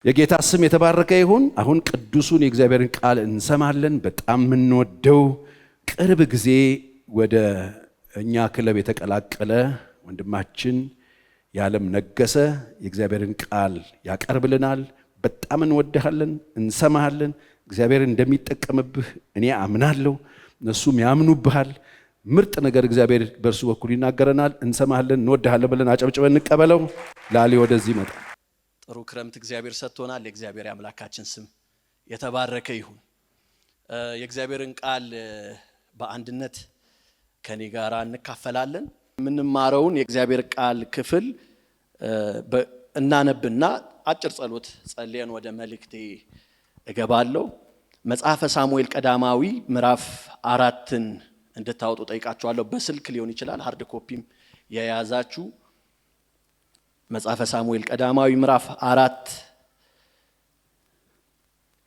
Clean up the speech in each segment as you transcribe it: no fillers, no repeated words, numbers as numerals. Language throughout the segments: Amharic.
የጌታ ስም የተባረከ ይሁን። አሁን ቅዱሱን የእግዚአብሔርን ቃል እንሰማለን። በጣም የምንወደው ቅርብ ጊዜ ወደ እኛ ክለብ የተቀላቀለ ወንድማችን የዓለም ነገሰ የእግዚአብሔርን ቃል ያቀርብልናል። በጣም እንወድሃለን፣ እንሰማሃለን። እግዚአብሔር እንደሚጠቀምብህ እኔ አምናለሁ፣ እነሱም ያምኑብሃል። ምርጥ ነገር እግዚአብሔር በእርሱ በኩል ይናገረናል። እንሰማሃለን፣ እንወድሃለን ብለን አጨብጭበን እንቀበለው። ላሊ ወደዚህ መጣ። ጥሩ ክረምት እግዚአብሔር ሰጥቶናል። የእግዚአብሔር አምላካችን ስም የተባረከ ይሁን። የእግዚአብሔርን ቃል በአንድነት ከኔ ጋር እንካፈላለን። የምንማረውን የእግዚአብሔር ቃል ክፍል እናነብና አጭር ጸሎት ጸልየን ወደ መልእክቴ እገባለሁ። መጽሐፈ ሳሙኤል ቀዳማዊ ምዕራፍ 4ን እንድታወጡ ጠይቃችኋለሁ። በስልክ ሊሆን ይችላል፣ ሃርድ ኮፒም የያዛችሁ መጽሐፈ ሳሙኤል ቀዳማዊ ምዕራፍ 4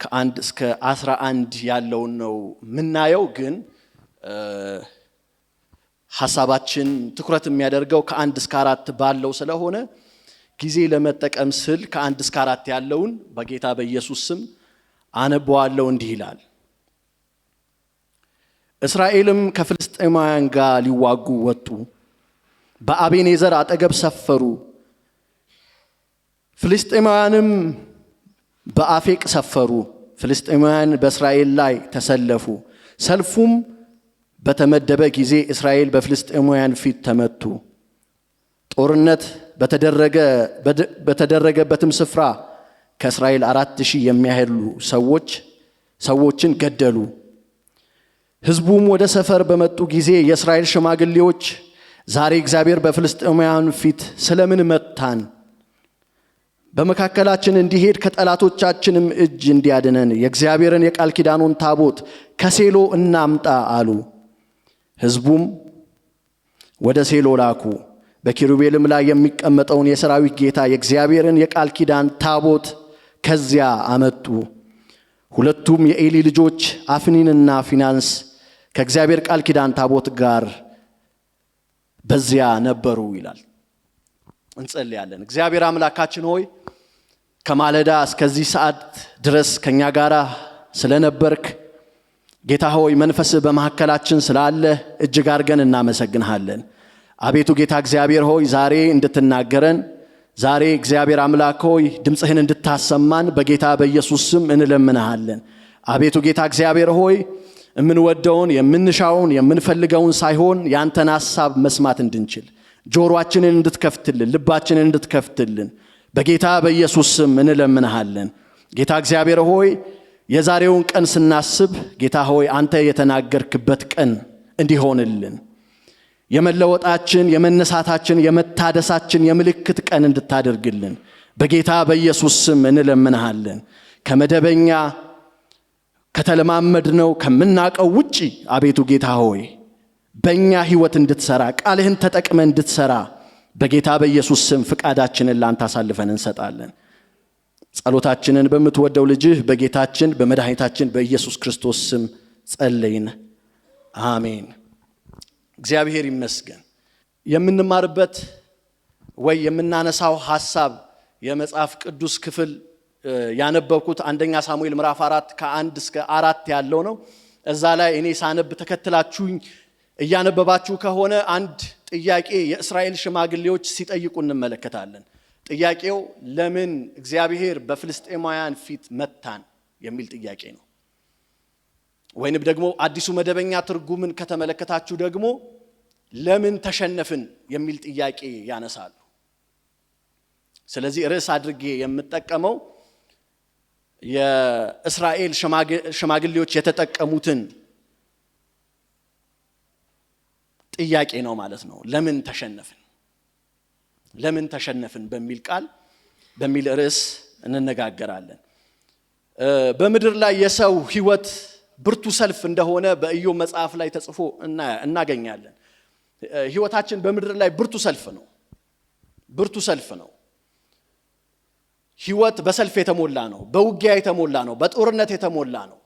ከ1 እስከ 11 ያለውን ነው የምናየው። ግን ሐሳባችን ትኩረት የሚያደርገው ከ1 እስከ 4 ባለው ስለሆነ ጊዜ ለመጠቀም ስል ከ1 እስከ 4 ያለውን በጌታ በኢየሱስ ስም አነበዋለሁ። እንዲህ ይላል። እስራኤልም ከፍልስጤማውያን ጋር ሊዋጉ ወጡ፣ በአቤኔዘር አጠገብ ሰፈሩ። ፍልስጤማውያንም በአፌቅ ሰፈሩ። ፍልስጤማውያን በእስራኤል ላይ ተሰለፉ። ሰልፉም በተመደበ ጊዜ እስራኤል በፍልስጤማውያን ፊት ተመቱ። ጦርነት በተደረገበትም ስፍራ ከእስራኤል 4000 የሚያህሉ ሰዎችን ገደሉ። ሕዝቡም ወደ ሰፈር በመጡ ጊዜ የእስራኤል ሽማግሌዎች ዛሬ እግዚአብሔር በፍልስጤማውያን ፊት ስለምን መታን? በመካከላችን እንዲሄድ ከጠላቶቻችንም እጅ እንዲያድነን የእግዚአብሔርን የቃል ኪዳኑን ታቦት ከሴሎ እናምጣ አሉ። ሕዝቡም ወደ ሴሎ ላኩ። በኪሩቤልም ላይ የሚቀመጠውን የሰራዊት ጌታ የእግዚአብሔርን የቃል ኪዳን ታቦት ከዚያ አመጡ። ሁለቱም የኤሊ ልጆች አፍኒንና ፊናንስ ከእግዚአብሔር ቃል ኪዳን ታቦት ጋር በዚያ ነበሩ ይላል። እንጸልያለን። እግዚአብሔር አምላካችን ሆይ ከማለዳ እስከዚህ ሰዓት ድረስ ከኛ ጋር ስለነበርክ ጌታ ሆይ መንፈስህ በመካከላችን ስላለ እጅግ አድርገን እናመሰግንሃለን። አቤቱ ጌታ እግዚአብሔር ሆይ ዛሬ እንድትናገረን፣ ዛሬ እግዚአብሔር አምላክ ሆይ ድምፅህን እንድታሰማን በጌታ በኢየሱስ ስም እንለምንሃለን። አቤቱ ጌታ እግዚአብሔር ሆይ የምንወደውን የምንሻውን የምንፈልገውን ሳይሆን ያንተን ሐሳብ መስማት እንድንችል ጆሮአችንን እንድትከፍትልን፣ ልባችንን እንድትከፍትልን በጌታ በኢየሱስ ስም እንለምንሃለን። ጌታ እግዚአብሔር ሆይ የዛሬውን ቀን ስናስብ ጌታ ሆይ አንተ የተናገርክበት ቀን እንዲሆንልን፣ የመለወጣችን፣ የመነሳታችን፣ የመታደሳችን የምልክት ቀን እንድታደርግልን በጌታ በኢየሱስ ስም እንለምንሃለን። ከመደበኛ ከተለማመድነው ከምናቀው ውጪ አቤቱ ጌታ ሆይ በእኛ ህይወት እንድትሰራ ቃልህን ተጠቅመ እንድትሰራ በጌታ በኢየሱስ ስም ፍቃዳችንን ላንተ አሳልፈን እንሰጣለን። ጸሎታችንን በምትወደው ልጅህ በጌታችን በመድኃኒታችን በኢየሱስ ክርስቶስ ስም ጸለይን፣ አሜን። እግዚአብሔር ይመስገን። የምንማርበት ወይ የምናነሳው ሐሳብ የመጽሐፍ ቅዱስ ክፍል ያነበብኩት አንደኛ ሳሙኤል ምዕራፍ 4 ከ1 እስከ 4 ያለው ነው። እዛ ላይ እኔ ሳነብ ተከትላችሁኝ እያነበባችሁ ከሆነ አንድ ጥያቄ የእስራኤል ሽማግሌዎች ሲጠይቁ እንመለከታለን። ጥያቄው ለምን እግዚአብሔር በፍልስጤማውያን ፊት መታን የሚል ጥያቄ ነው። ወይንም ደግሞ አዲሱ መደበኛ ትርጉምን ከተመለከታችሁ ደግሞ ለምን ተሸነፍን የሚል ጥያቄ ያነሳሉ። ስለዚህ ርዕስ አድርጌ የምጠቀመው የእስራኤል ሽማግሌዎች የተጠቀሙትን ጥያቄ ነው ማለት ነው። ለምን ተሸነፍን በሚል ቃል በሚል ርዕስ እንነጋገራለን። በምድር ላይ የሰው ህይወት ብርቱ ሰልፍ እንደሆነ በኢዮብ መጽሐፍ ላይ ተጽፎ እናገኛለን። ህይወታችን በምድር ላይ ብርቱ ሰልፍ ነው። ህይወት በሰልፍ የተሞላ ነው፣ በውጊያ የተሞላ ነው፣ በጦርነት የተሞላ ነው።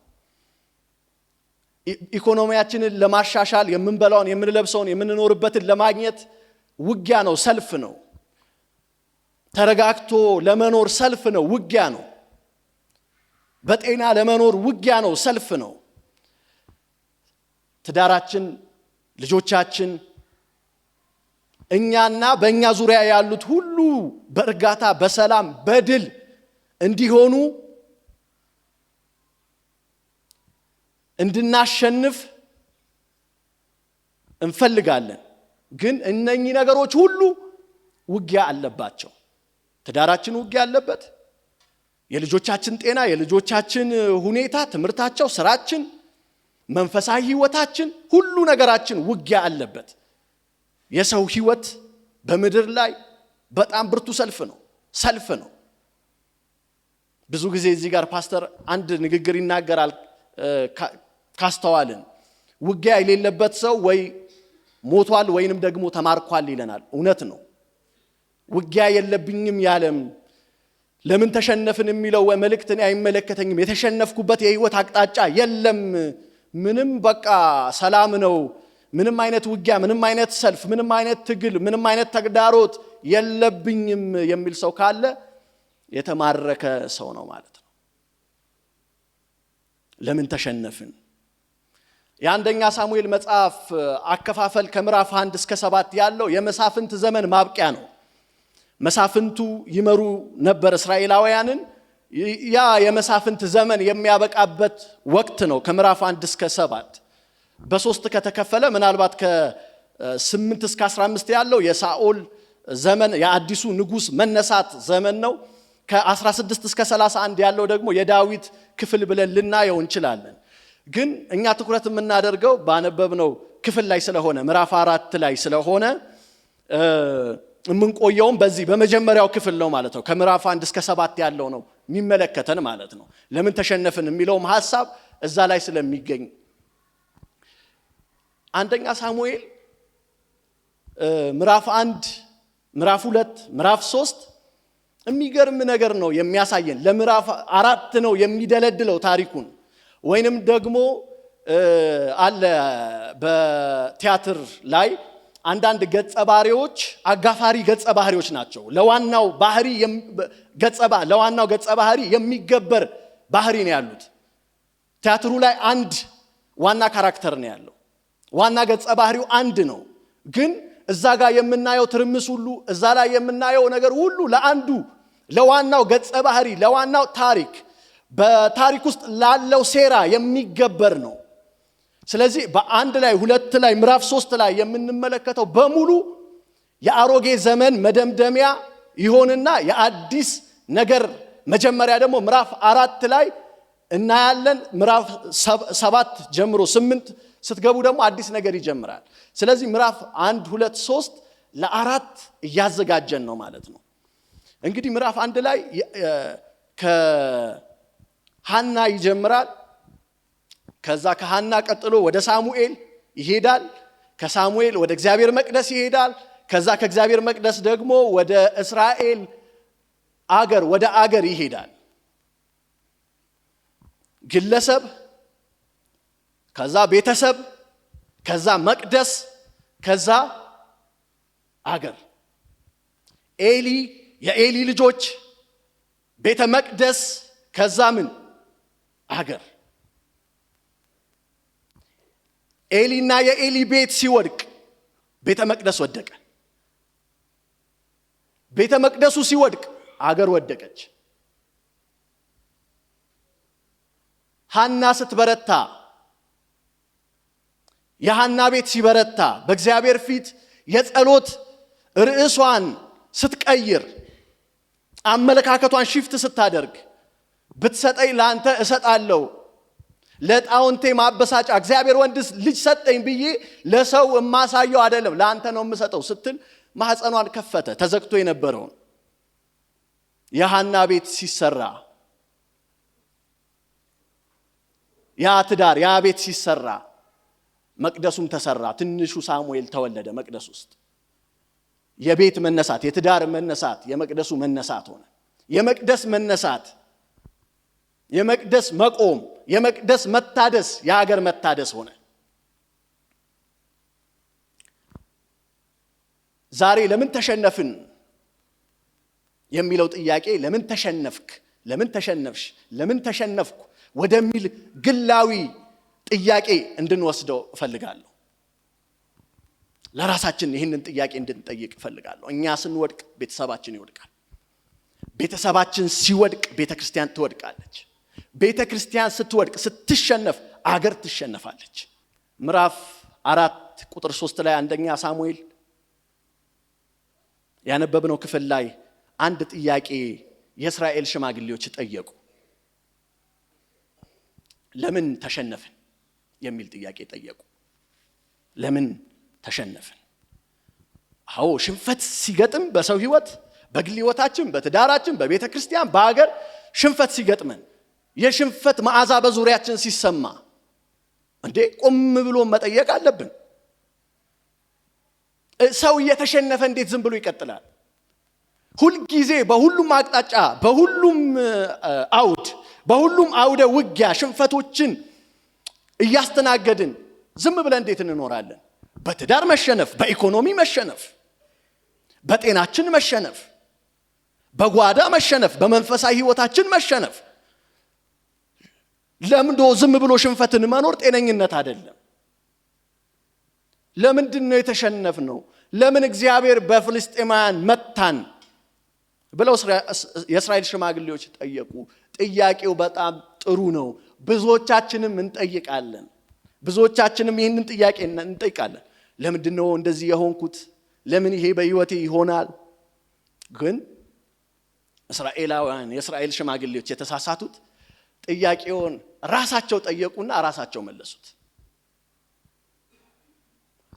ኢኮኖሚያችንን ለማሻሻል የምንበላውን፣ የምንለብሰውን፣ የምንኖርበትን ለማግኘት ውጊያ ነው፣ ሰልፍ ነው። ተረጋግቶ ለመኖር ሰልፍ ነው፣ ውጊያ ነው። በጤና ለመኖር ውጊያ ነው፣ ሰልፍ ነው። ትዳራችን፣ ልጆቻችን፣ እኛና በእኛ ዙሪያ ያሉት ሁሉ በእርጋታ በሰላም በድል እንዲሆኑ እንድናሸንፍ እንፈልጋለን። ግን እነኚህ ነገሮች ሁሉ ውጊያ አለባቸው። ትዳራችን ውጊያ አለበት። የልጆቻችን ጤና፣ የልጆቻችን ሁኔታ፣ ትምህርታቸው፣ ስራችን፣ መንፈሳዊ ህይወታችን፣ ሁሉ ነገራችን ውጊያ አለበት። የሰው ህይወት በምድር ላይ በጣም ብርቱ ሰልፍ ነው። ብዙ ጊዜ እዚህ ጋር ፓስተር አንድ ንግግር ይናገራል ካስተዋልን። ውጊያ የሌለበት ሰው ወይ ሞቷል ወይንም ደግሞ ተማርኳል ይለናል። እውነት ነው። ውጊያ የለብኝም ያለም ለምን ተሸነፍን የሚለው መልእክት እኔ አይመለከተኝም። የተሸነፍኩበት የህይወት አቅጣጫ የለም። ምንም በቃ ሰላም ነው። ምንም አይነት ውጊያ፣ ምንም አይነት ሰልፍ፣ ምንም አይነት ትግል፣ ምንም አይነት ተግዳሮት የለብኝም የሚል ሰው ካለ የተማረከ ሰው ነው ማለት ነው። ለምን ተሸነፍን? የአንደኛ ሳሙኤል መጽሐፍ አከፋፈል ከምዕራፍ 1 እስከ 7 ያለው የመሳፍንት ዘመን ማብቂያ ነው። መሳፍንቱ ይመሩ ነበር እስራኤላውያንን። ያ የመሳፍንት ዘመን የሚያበቃበት ወቅት ነው። ከምዕራፍ 1 እስከ 7 በሶስት ከተከፈለ ምናልባት ከ8 እስከ 15 ያለው የሳኦል ዘመን የአዲሱ ንጉስ መነሳት ዘመን ነው። ከ16 እስከ 31 ያለው ደግሞ የዳዊት ክፍል ብለን ልናየው እንችላለን። ግን እኛ ትኩረት የምናደርገው ባነበብነው ክፍል ላይ ስለሆነ ምዕራፍ 4 ላይ ስለሆነ የምንቆየውም በዚህ በመጀመሪያው ክፍል ነው ማለት ነው። ከምዕራፍ 1 እስከ 7 ያለው ነው የሚመለከተን ማለት ነው። ለምን ተሸነፍን የሚለውም ሐሳብ እዛ ላይ ስለሚገኝ አንደኛ ሳሙኤል ምዕራፍ 1 ምዕራፍ 2 ምዕራፍ 3 የሚገርም ነገር ነው የሚያሳየን። ለምዕራፍ 4 ነው የሚደለድለው ታሪኩን። ወይንም ደግሞ አለ በቲያትር ላይ አንዳንድ ገጸ ባህሪዎች አጋፋሪ ገጸ ባህሪዎች ናቸው። ለዋናው ገጸ ባህሪ የሚገበር ባህሪ ነው ያሉት። ቲያትሩ ላይ አንድ ዋና ካራክተር ነው ያለው። ዋና ገጸ ባህሪው አንድ ነው። ግን እዛ ጋር የምናየው ትርምስ ሁሉ፣ እዛ ላይ የምናየው ነገር ሁሉ ለዋናው ገጸ ባህሪ፣ ለዋናው ታሪክ፣ በታሪክ ውስጥ ላለው ሴራ የሚገበር ነው። ስለዚህ በአንድ ላይ 2 ላይ ምዕራፍ 3 ላይ የምንመለከተው በሙሉ የአሮጌ ዘመን መደምደሚያ ይሆንና የአዲስ ነገር መጀመሪያ ደግሞ ምዕራፍ 4 ላይ እናያለን። ምዕራፍ 7 ጀምሮ 8 ስትገቡ ደግሞ አዲስ ነገር ይጀምራል። ስለዚህ ምዕራፍ 1 2 3 ለ4 እያዘጋጀን ነው ማለት ነው። እንግዲህ ምዕራፍ 1 ላይ ከሐና ይጀምራል። ከዛ ከሐና ቀጥሎ ወደ ሳሙኤል ይሄዳል። ከሳሙኤል ወደ እግዚአብሔር መቅደስ ይሄዳል። ከዛ ከእግዚአብሔር መቅደስ ደግሞ ወደ እስራኤል ወደ አገር ይሄዳል። ግለሰብ፣ ከዛ ቤተሰብ፣ ከዛ መቅደስ፣ ከዛ አገር። የኤሊ ልጆች፣ ቤተ መቅደስ፣ ከዛ አገር። ኤሊና የኤሊ ቤት ሲወድቅ ቤተ መቅደስ ወደቀ። ቤተ መቅደሱ ሲወድቅ አገር ወደቀች። ሐና ስትበረታ፣ የሐና ቤት ሲበረታ፣ በእግዚአብሔር ፊት የጸሎት ርዕሷን ስትቀይር፣ አመለካከቷን ሽፍት ስታደርግ፣ ብትሰጠኝ ለአንተ እሰጣለሁ፣ ለጣውንቴ ማበሳጫ እግዚአብሔር ወንድ ልጅ ሰጠኝ ብዬ ለሰው የማሳየው አይደለም ለአንተ ነው የምሰጠው ስትል ማህፀኗን ከፈተ። ተዘግቶ የነበረውን የሐና ቤት ሲሰራ፣ ያ ትዳር ያ ቤት ሲሰራ፣ መቅደሱም ተሰራ። ትንሹ ሳሙኤል ተወለደ መቅደስ ውስጥ። የቤት መነሳት፣ የትዳር መነሳት፣ የመቅደሱ መነሳት ሆነ። የመቅደስ መነሳት፣ የመቅደስ መቆም፣ የመቅደስ መታደስ፣ የሀገር መታደስ ሆነ። ዛሬ ለምን ተሸነፍን የሚለው ጥያቄ፣ ለምን ተሸነፍክ፣ ለምን ተሸነፍሽ፣ ለምን ተሸነፍኩ ወደሚል ግላዊ ጥያቄ እንድንወስደው እፈልጋለሁ። ለራሳችን ይህንን ጥያቄ እንድንጠይቅ እፈልጋለሁ። እኛ ስንወድቅ ቤተሰባችን ይወድቃል። ቤተሰባችን ሲወድቅ ቤተክርስቲያን ትወድቃለች። ቤተክርስቲያን ስትወድቅ ስትሸነፍ አገር ትሸነፋለች። ምዕራፍ 4 ቁጥር 3 ላይ አንደኛ ሳሙኤል ያነበብነው ክፍል ላይ አንድ ጥያቄ የእስራኤል ሽማግሌዎች ጠየቁ። ለምን ተሸነፍን የሚል ጥያቄ ጠየቁ። ለምን ተሸነፍን? አዎ ሽንፈት ሲገጥም በሰው ህይወት፣ በግል ህይወታችን፣ በትዳራችን፣ በቤተ ክርስቲያን፣ በአገር ሽንፈት ሲገጥመን የሽንፈት መዓዛ በዙሪያችን ሲሰማ እንዴ ቆም ብሎ መጠየቅ አለብን። ሰው እየተሸነፈ እንዴት ዝም ብሎ ይቀጥላል? ሁልጊዜ በሁሉም አቅጣጫ፣ በሁሉም አውድ፣ በሁሉም አውደ ውጊያ ሽንፈቶችን እያስተናገድን ዝም ብለን እንዴት እንኖራለን? በትዳር መሸነፍ፣ በኢኮኖሚ መሸነፍ፣ በጤናችን መሸነፍ፣ በጓዳ መሸነፍ፣ በመንፈሳዊ ህይወታችን መሸነፍ። ለምንዶ ዝም ብሎ ሽንፈትን መኖር ጤነኝነት አይደለም። ለምንድን ነው የተሸነፍነው? ለምን እግዚአብሔር በፍልስጤማውያን መታን ብለው የእስራኤል ሽማግሌዎች ጠየቁ። ጥያቄው በጣም ጥሩ ነው። ብዙዎቻችንም እንጠይቃለን። ብዙዎቻችንም ይህንን ጥያቄ እንጠይቃለን። ለምንድን ነው እንደዚህ የሆንኩት? ለምን ይሄ በህይወቴ ይሆናል? ግን እስራኤላውያን የእስራኤል ሽማግሌዎች የተሳሳቱት ጥያቄውን ራሳቸው ጠየቁና ራሳቸው መለሱት።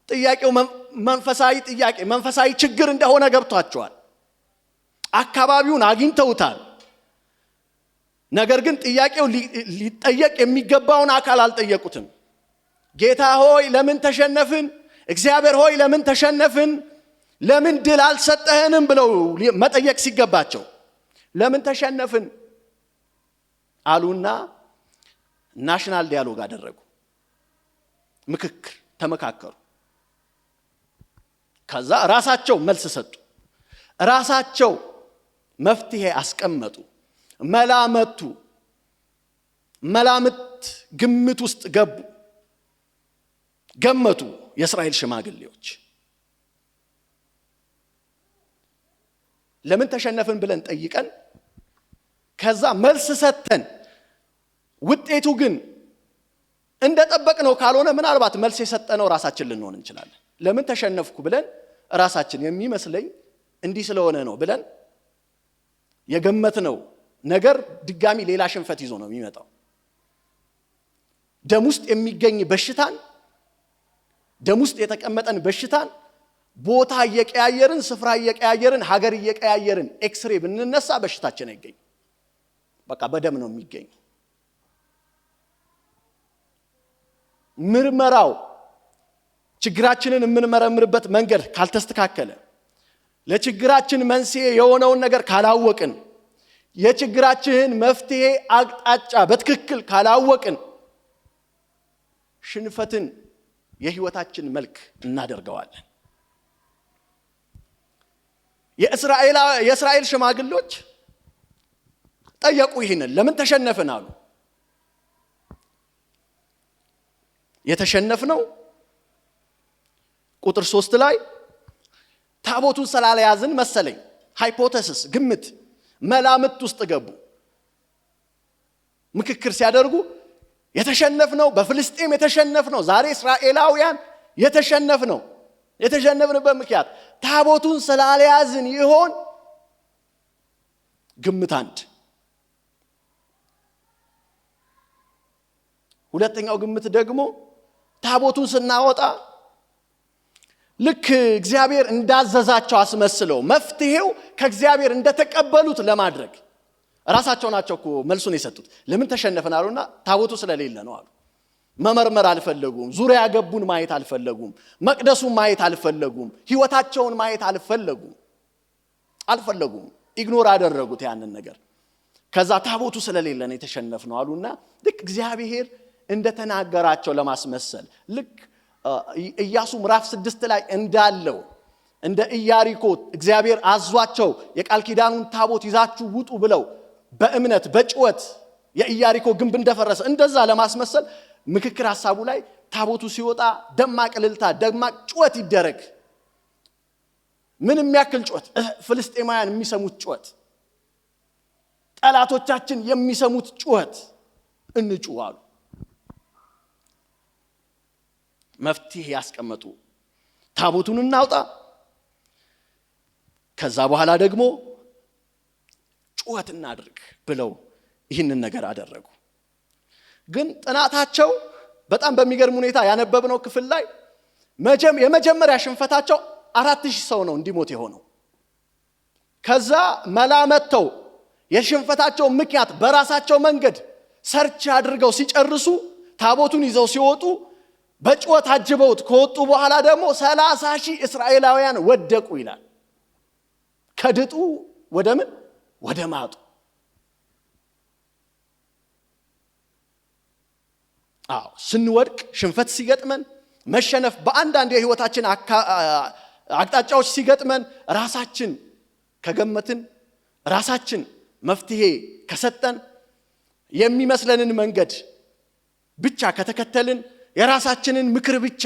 ጥያቄው መንፈሳዊ ጥያቄ፣ መንፈሳዊ ችግር እንደሆነ ገብቷቸዋል። አካባቢውን አግኝተውታል። ነገር ግን ጥያቄው ሊጠየቅ የሚገባውን አካል አልጠየቁትም። ጌታ ሆይ ለምን ተሸነፍን? እግዚአብሔር ሆይ ለምን ተሸነፍን? ለምን ድል አልሰጠህንም ብለው መጠየቅ ሲገባቸው ለምን ተሸነፍን አሉና ናሽናል ዲያሎግ አደረጉ። ምክክር ተመካከሩ። ከዛ ራሳቸው መልስ ሰጡ። ራሳቸው መፍትሄ አስቀመጡ። መላምት ግምት ውስጥ ገመቱ የእስራኤል ሽማግሌዎች። ለምን ተሸነፍን ብለን ጠይቀን ከዛ መልስ ሰተን ውጤቱ ግን እንደጠበቅነው ካልሆነ ምናልባት መልስ የሰጠነው ራሳችን ልንሆን እንችላለን። ለምን ተሸነፍኩ ብለን ራሳችን የሚመስለኝ እንዲህ ስለሆነ ነው ብለን የገመትነው ነገር ድጋሚ ሌላ ሽንፈት ይዞ ነው የሚመጣው። ደም ውስጥ የሚገኝ በሽታን፣ ደም ውስጥ የተቀመጠን በሽታን ቦታ እየቀያየርን፣ ስፍራ እየቀያየርን፣ ሀገር እየቀያየርን ኤክስሬ ብንነሳ በሽታችን አይገኝ። በቃ በደም ነው የሚገኝ። ምርመራው ችግራችንን የምንመረምርበት መንገድ ካልተስተካከለ፣ ለችግራችን መንስኤ የሆነውን ነገር ካላወቅን፣ የችግራችንን መፍትሄ አቅጣጫ በትክክል ካላወቅን ሽንፈትን የህይወታችን መልክ እናደርገዋለን። የእስራኤል ሽማግሌዎች ጠየቁ። ይህንን ለምን ተሸነፍን አሉ። የተሸነፍነው ቁጥር 3 ላይ ታቦቱን ስላልያዝን መሰለኝ። ሃይፖቴሲስ፣ ግምት፣ መላምት ውስጥ ገቡ። ምክክር ሲያደርጉ የተሸነፍነው በፍልስጤም የተሸነፍነው፣ ዛሬ እስራኤላውያን የተሸነፍንበት ምክንያት ታቦቱን ስላልያዝን ይሆን? ግምት አንድ። ሁለተኛው ግምት ደግሞ ታቦቱን ስናወጣ ልክ እግዚአብሔር እንዳዘዛቸው አስመስለው መፍትሄው ከእግዚአብሔር እንደተቀበሉት ለማድረግ ራሳቸው ናቸው እኮ መልሱን የሰጡት። ለምን ተሸነፍን አሉና ታቦቱ ስለሌለ ነው አሉ። መመርመር አልፈለጉም። ዙሪያ ገቡን ማየት አልፈለጉም። መቅደሱን ማየት አልፈለጉም። ህይወታቸውን ማየት አልፈለጉም። ኢግኖር አደረጉት ያንን ነገር። ከዛ ታቦቱ ስለሌለ ነው የተሸነፍነው አሉና ልክ እግዚአብሔር እንደተናገራቸው ለማስመሰል ልክ ኢያሱ ምዕራፍ 6 ላይ እንዳለው እንደ ኢያሪኮ እግዚአብሔር አዟቸው የቃል ኪዳኑን ታቦት ይዛችሁ ውጡ ብለው በእምነት በጭወት የኢያሪኮ ግንብ እንደፈረሰ እንደዛ ለማስመሰል ምክክር ሐሳቡ ላይ ታቦቱ ሲወጣ ደማቅ እልልታ፣ ደማቅ ጭወት ይደረግ። ምን የሚያክል ጭወት! ፍልስጤማውያን የሚሰሙት ጭወት፣ ጠላቶቻችን የሚሰሙት ጭወት እንጩህ አሉ። መፍትሄ ያስቀመጡ፣ ታቦቱን እናውጣ፣ ከዛ በኋላ ደግሞ ጭወት እናድርግ ብለው ይህንን ነገር አደረጉ። ግን ጥናታቸው በጣም በሚገርም ሁኔታ ያነበብነው ክፍል ላይ የመጀመሪያ ሽንፈታቸው 4000 ሰው ነው እንዲሞት የሆነው። ከዛ መላመተው የሽንፈታቸው ምክንያት በራሳቸው መንገድ ሰርች አድርገው ሲጨርሱ ታቦቱን ይዘው ሲወጡ በጭወት አጅበውት ከወጡ በኋላ ደግሞ 30,000 እስራኤላውያን ወደቁ ይላል። ከድጡ ወደ ምን? ወደ ማጡ። ስንወድቅ፣ ሽንፈት ሲገጥመን፣ መሸነፍ በአንዳንድ የህይወታችን አቅጣጫዎች ሲገጥመን ራሳችን ከገመትን፣ ራሳችን መፍትሄ ከሰጠን፣ የሚመስለንን መንገድ ብቻ ከተከተልን፣ የራሳችንን ምክር ብቻ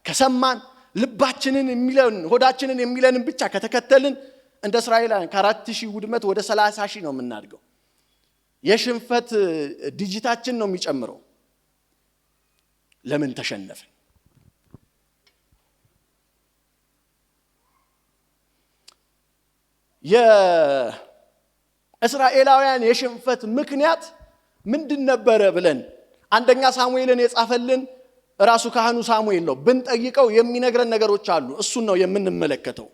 ከሰማን፣ ልባችንን የሚለን ሆዳችንን የሚለንን ብቻ ከተከተልን እንደ እስራኤላውያን ከ4000 ውድመት ወደ 30,000 ነው የምናድገው። የሽንፈት ዲጂታችን ነው የሚጨምረው። ለምን ተሸነፍን? የእስራኤላውያን የሽንፈት ምክንያት ምንድን ነበረ ብለን አንደኛ ሳሙኤልን የጻፈልን ራሱ ካህኑ ሳሙኤል ነው። ብንጠይቀው የሚነግረን ነገሮች አሉ። እሱን ነው የምንመለከተው።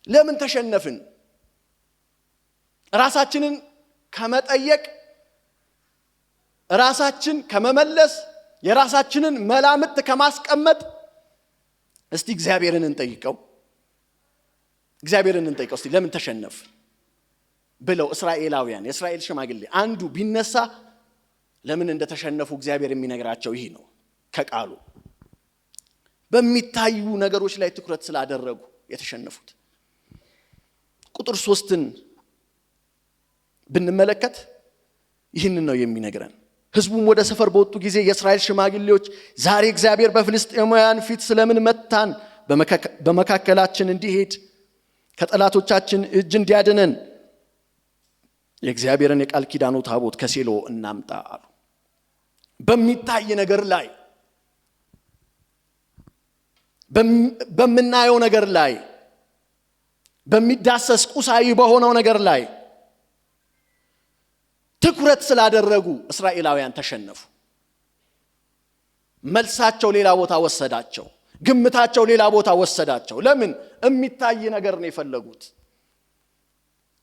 ለምን ተሸነፍን? ራሳችንን ከመጠየቅ፣ ራሳችን ከመመለስ፣ የራሳችንን መላምት ከማስቀመጥ እስቲ እግዚአብሔርን እንጠይቀው። እስቲ ለምን ተሸነፍ ብለው እስራኤላውያን፣ የእስራኤል ሽማግሌ አንዱ ቢነሳ ለምን እንደተሸነፉ እግዚአብሔር የሚነግራቸው ይህ ነው ከቃሉ። በሚታዩ ነገሮች ላይ ትኩረት ስላደረጉ የተሸነፉት። ቁጥር 3ን ብንመለከት ይህንን ነው የሚነግረን። ሕዝቡም ወደ ሰፈር በወጡ ጊዜ የእስራኤል ሽማግሌዎች ዛሬ እግዚአብሔር በፍልስጤማውያን ፊት ስለምን መታን? በመካከላችን እንዲሄድ ከጠላቶቻችን እጅ እንዲያድነን የእግዚአብሔርን የቃል ኪዳኑ ታቦት ከሴሎ እናምጣ አሉ። በሚታይ ነገር ላይ፣ በምናየው ነገር ላይ፣ በሚዳሰስ ቁሳዊ በሆነው ነገር ላይ ትኩረት ስላደረጉ እስራኤላውያን ተሸነፉ። መልሳቸው ሌላ ቦታ ወሰዳቸው። ግምታቸው ሌላ ቦታ ወሰዳቸው። ለምን? የሚታይ ነገር ነው የፈለጉት።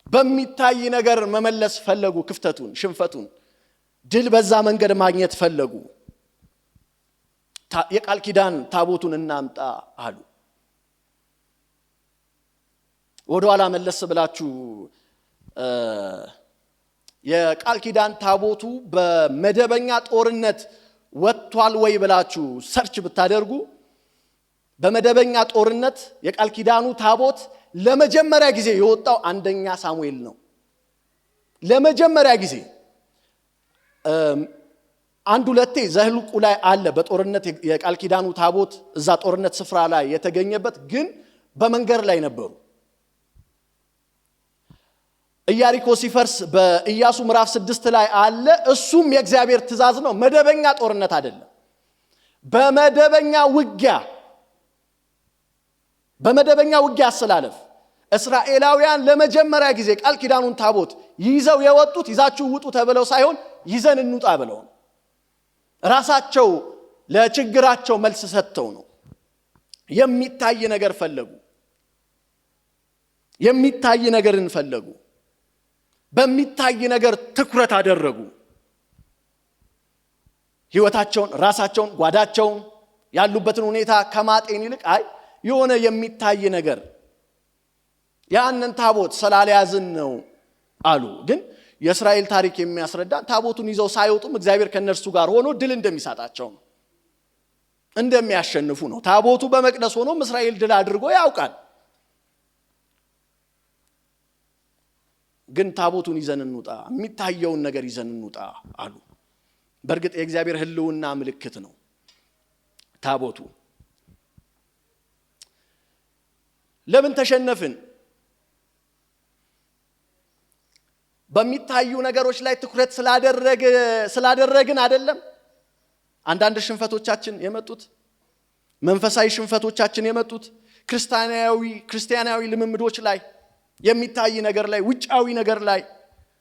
በሚታይ ነገር መመለስ ፈለጉ። ክፍተቱን፣ ሽንፈቱን፣ ድል በዛ መንገድ ማግኘት ፈለጉ። የቃል ኪዳን ታቦቱን እናምጣ አሉ። ወደ ኋላ መለስ ብላችሁ የቃል ኪዳን ታቦቱ በመደበኛ ጦርነት ወጥቷል ወይ ብላችሁ ሰርች ብታደርጉ በመደበኛ ጦርነት የቃል ኪዳኑ ታቦት ለመጀመሪያ ጊዜ የወጣው አንደኛ ሳሙኤል ነው። ለመጀመሪያ ጊዜ አንድ ሁለቴ ዘኍልቍ ላይ አለ በጦርነት የቃል ኪዳኑ ታቦት እዛ ጦርነት ስፍራ ላይ የተገኘበት፣ ግን በመንገድ ላይ ነበሩ። ኢያሪኮ ሲፈርስ በኢያሱ ምዕራፍ 6 ላይ አለ። እሱም የእግዚአብሔር ትእዛዝ ነው። መደበኛ ጦርነት አይደለም። በመደበኛ ውጊያ አሰላለፍ እስራኤላውያን ለመጀመሪያ ጊዜ ቃል ኪዳኑን ታቦት ይዘው የወጡት ይዛችሁ ውጡ ተብለው ሳይሆን ይዘን እንውጣ ብለው ነው። ራሳቸው ለችግራቸው መልስ ሰጥተው ነው። የሚታይ ነገር ፈለጉ። የሚታይ ነገርን ፈለጉ። በሚታይ ነገር ትኩረት አደረጉ። ህይወታቸውን፣ ራሳቸውን፣ ጓዳቸውን፣ ያሉበትን ሁኔታ ከማጤን ይልቅ የሆነ የሚታይ ነገር ያንን ታቦት ስላልያዝን ነው አሉ። ግን የእስራኤል ታሪክ የሚያስረዳ ታቦቱን ይዘው ሳይወጡም እግዚአብሔር ከነርሱ ጋር ሆኖ ድል እንደሚሰጣቸው ነው፣ እንደሚያሸንፉ ነው። ታቦቱ በመቅደስ ሆኖም እስራኤል ድል አድርጎ ያውቃል። ግን ታቦቱን ይዘን እንውጣ፣ የሚታየውን ነገር ይዘን እንውጣ አሉ። በእርግጥ የእግዚአብሔር ሕልውና ምልክት ነው ታቦቱ። ለምን ተሸነፍን? በሚታዩ ነገሮች ላይ ትኩረት ስላደረግን አይደለም። አንዳንድ ሽንፈቶቻችን የመጡት መንፈሳዊ ሽንፈቶቻችን የመጡት ክርስቲያናዊ ልምምዶች ላይ የሚታይ ነገር ላይ ውጫዊ ነገር ላይ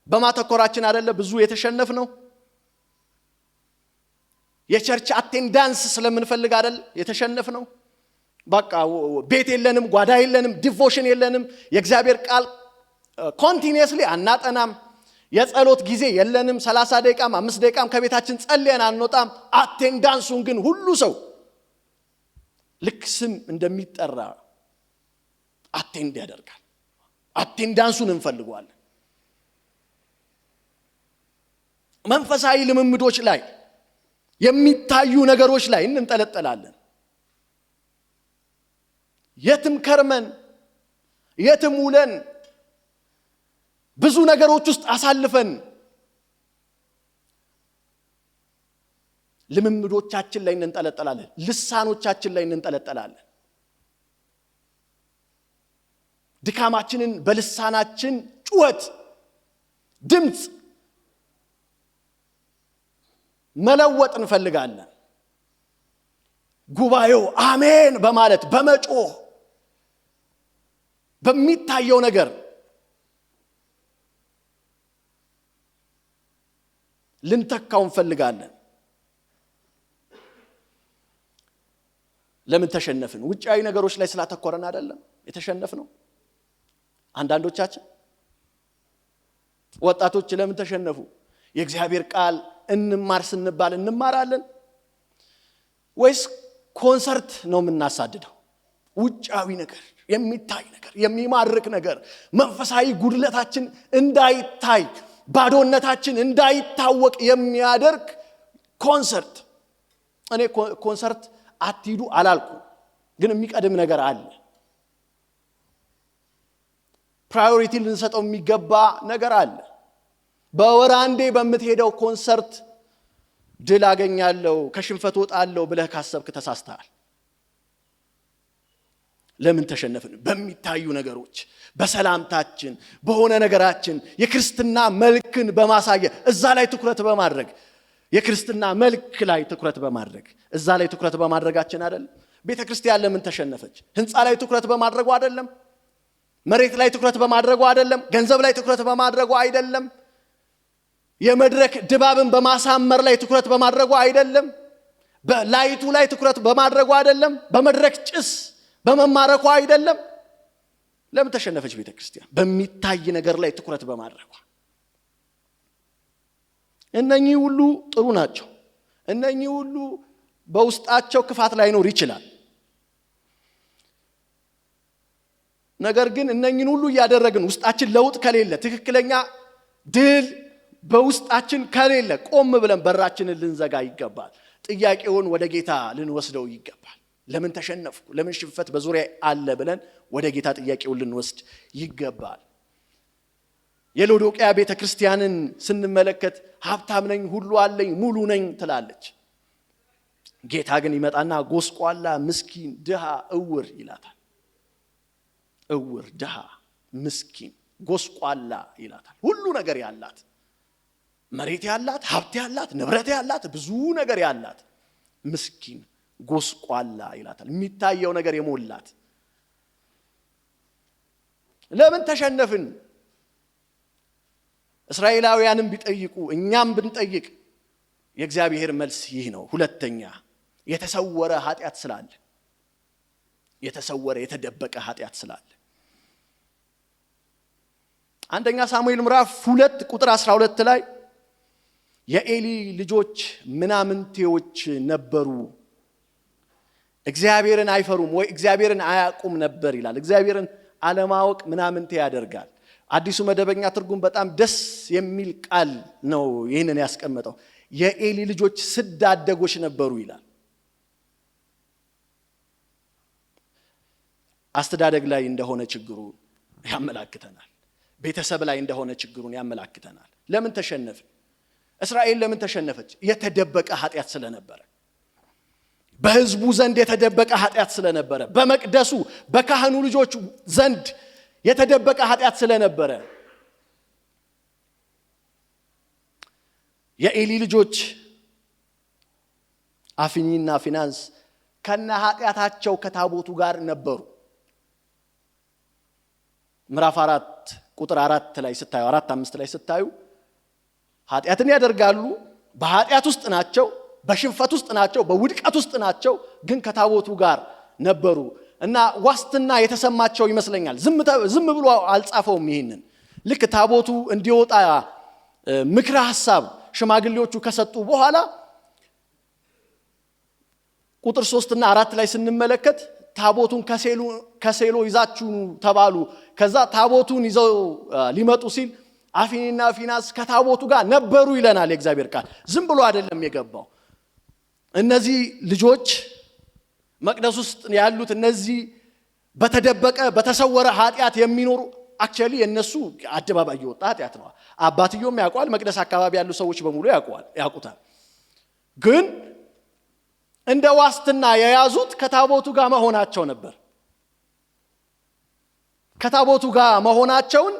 በማተኮራችን አይደለ ብዙ የተሸነፍ ነው። የቸርች አቴንዳንስ ስለምንፈልግ አይደል የተሸነፍ ነው። በቃ ቤት የለንም፣ ጓዳ የለንም፣ ዲቮሽን የለንም፣ የእግዚአብሔር ቃል ኮንቲኒየስሊ አናጠናም፣ የጸሎት ጊዜ የለንም፣ 30 ደቂቃም 5 ደቂቃም ከቤታችን ጸልየን አንወጣም። አቴንዳንሱን ግን ሁሉ ሰው ልክ ስም እንደሚጠራ አቴንድ ያደርጋል። አቴንዳንሱን እንፈልገዋለን። መንፈሳዊ ልምምዶች ላይ የሚታዩ ነገሮች ላይ እንንጠለጠላለን። የትም ከርመን የትም ውለን ብዙ ነገሮች ውስጥ አሳልፈን ልምምዶቻችን ላይ እንንጠለጠላለን። ልሳኖቻችን ላይ እንንጠለጠላለን። ድካማችንን በልሳናችን ጩኸት፣ ድምፅ መለወጥ እንፈልጋለን። ጉባኤው አሜን በማለት በመጮህ በሚታየው ነገር ልንተካው እንፈልጋለን። ለምን ተሸነፍን? ውጫዊ ነገሮች ላይ ስላተኮረን አይደለም የተሸነፍነው። አንዳንዶቻችን ወጣቶች ለምን ተሸነፉ? የእግዚአብሔር ቃል እንማር ስንባል እንማራለን ወይስ ኮንሰርት ነው የምናሳድደው? ውጫዊ ነገር፣ የሚታይ ነገር፣ የሚማርክ ነገር፣ መንፈሳዊ ጉድለታችን እንዳይታይ፣ ባዶነታችን እንዳይታወቅ የሚያደርግ ኮንሰርት። እኔ ኮንሰርት አትሂዱ አላልኩ፣ ግን የሚቀድም ነገር አለ። ፕራዮሪቲ ልንሰጠው የሚገባ ነገር አለ። በወር አንዴ በምትሄደው ኮንሰርት ድል አገኛለሁ ከሽንፈት ወጣለሁ ብለህ ካሰብክ ተሳስተሃል። ለምን ተሸነፍን? በሚታዩ ነገሮች፣ በሰላምታችን፣ በሆነ ነገራችን የክርስትና መልክን በማሳየት እዛ ላይ ትኩረት በማድረግ የክርስትና መልክ ላይ ትኩረት በማድረግ እዛ ላይ ትኩረት በማድረጋችን አይደለም። ቤተ ክርስቲያን ለምን ተሸነፈች? ህንፃ ላይ ትኩረት በማድረጉ አይደለም። መሬት ላይ ትኩረት በማድረጉ አይደለም። ገንዘብ ላይ ትኩረት በማድረጉ አይደለም። የመድረክ ድባብን በማሳመር ላይ ትኩረት በማድረጉ አይደለም። በላይቱ ላይ ትኩረት በማድረጉ አይደለም። በመድረክ ጭስ በመማረኩ አይደለም። ለምን ተሸነፈች ቤተ ክርስቲያን? በሚታይ ነገር ላይ ትኩረት በማድረጓ። እነኚህ ሁሉ ጥሩ ናቸው። እነኚህ ሁሉ በውስጣቸው ክፋት ላይኖር ይችላል። ነገር ግን እነኚህን ሁሉ እያደረግን ውስጣችን ለውጥ ከሌለ፣ ትክክለኛ ድል በውስጣችን ከሌለ ቆም ብለን በራችንን ልንዘጋ ይገባል። ጥያቄውን ወደ ጌታ ልንወስደው ይገባል። ለምን ተሸነፍኩ? ለምን ሽንፈት በዙሪያ አለ ብለን ወደ ጌታ ጥያቄውን ልንወስድ ይገባል። የሎዶቅያ ቤተ ክርስቲያንን ስንመለከት ሀብታም ነኝ፣ ሁሉ አለኝ፣ ሙሉ ነኝ ትላለች። ጌታ ግን ይመጣና ጎስቋላ፣ ምስኪን፣ ድሃ፣ እውር ይላታል። እውር፣ ድሃ፣ ምስኪን፣ ጎስቋላ ይላታል። ሁሉ ነገር ያላት፣ መሬት ያላት፣ ሀብት ያላት፣ ንብረት ያላት፣ ብዙ ነገር ያላት ምስኪን፣ ጎስቋላ ይላታል። የሚታየው ነገር የሞላት። ለምን ተሸነፍን? እስራኤላውያንም ቢጠይቁ እኛም ብንጠይቅ የእግዚአብሔር መልስ ይህ ነው። ሁለተኛ የተሰወረ ኃጢአት ስላለ፣ የተሰወረ የተደበቀ ኃጢአት ስላለ። አንደኛ ሳሙኤል ምዕራፍ 2 ቁጥር 12 ላይ የኤሊ ልጆች ምናምንቴዎች ነበሩ፣ እግዚአብሔርን አይፈሩም ወይ እግዚአብሔርን አያውቁም ነበር ይላል። እግዚአብሔርን አለማወቅ ምናምንቴ ያደርጋል። አዲሱ መደበኛ ትርጉም በጣም ደስ የሚል ቃል ነው ይህንን ያስቀመጠው። የኤሊ ልጆች ስድ አደጎች ነበሩ ይላል። አስተዳደግ ላይ እንደሆነ ችግሩ ያመላክተናል። ቤተሰብ ላይ እንደሆነ ችግሩን ያመላክተናል። ለምን ተሸነፈ? እስራኤል ለምን ተሸነፈች? የተደበቀ ኃጢአት ስለነበረ፣ በሕዝቡ ዘንድ የተደበቀ ኃጢአት ስለነበረ፣ በመቅደሱ በካህኑ ልጆች ዘንድ የተደበቀ ኃጢአት ስለነበረ። የኤሊ ልጆች አፍኒና ፊናንስ ከነ ኃጢአታቸው ከታቦቱ ጋር ነበሩ። ምዕራፍ 4 ቁጥር 4 ላይ ስታዩ 4:5 ላይ ስታዩ ኃጢአትን ያደርጋሉ፣ በኃጢአት ውስጥ ናቸው፣ በሽንፈት ውስጥ ናቸው፣ በውድቀት ውስጥ ናቸው፣ ግን ከታቦቱ ጋር ነበሩ እና ዋስትና የተሰማቸው ይመስለኛል። ዝም ብሎ አልጻፈውም። ይሄንን ልክ ታቦቱ እንዲወጣ ምክረ ሐሳብ ሽማግሌዎቹ ከሰጡ በኋላ ቁጥር 3 እና 4 ላይ ስንመለከት ታቦቱን ከሴሎ ይዛችሁ ተባሉ። ከዛ ታቦቱን ይዘው ሊመጡ ሲል አፍኒና ፊናንስ ከታቦቱ ጋር ነበሩ ይለናል የእግዚአብሔር ቃል። ዝም ብሎ አይደለም የገባው። እነዚህ ልጆች መቅደስ ውስጥ ያሉት እነዚህ በተደበቀ በተሰወረ ኃጢአት የሚኖሩ አክቹአሊ የነሱ አደባባይ የወጣ ኃጢአት ነው። አባትዮም ያውቀዋል፣ መቅደስ አካባቢ ያሉ ሰዎች በሙሉ ያውቁታል። ግን እንደ ዋስትና የያዙት ከታቦቱ ጋር መሆናቸው ነበር። ከታቦቱ ጋር መሆናቸውን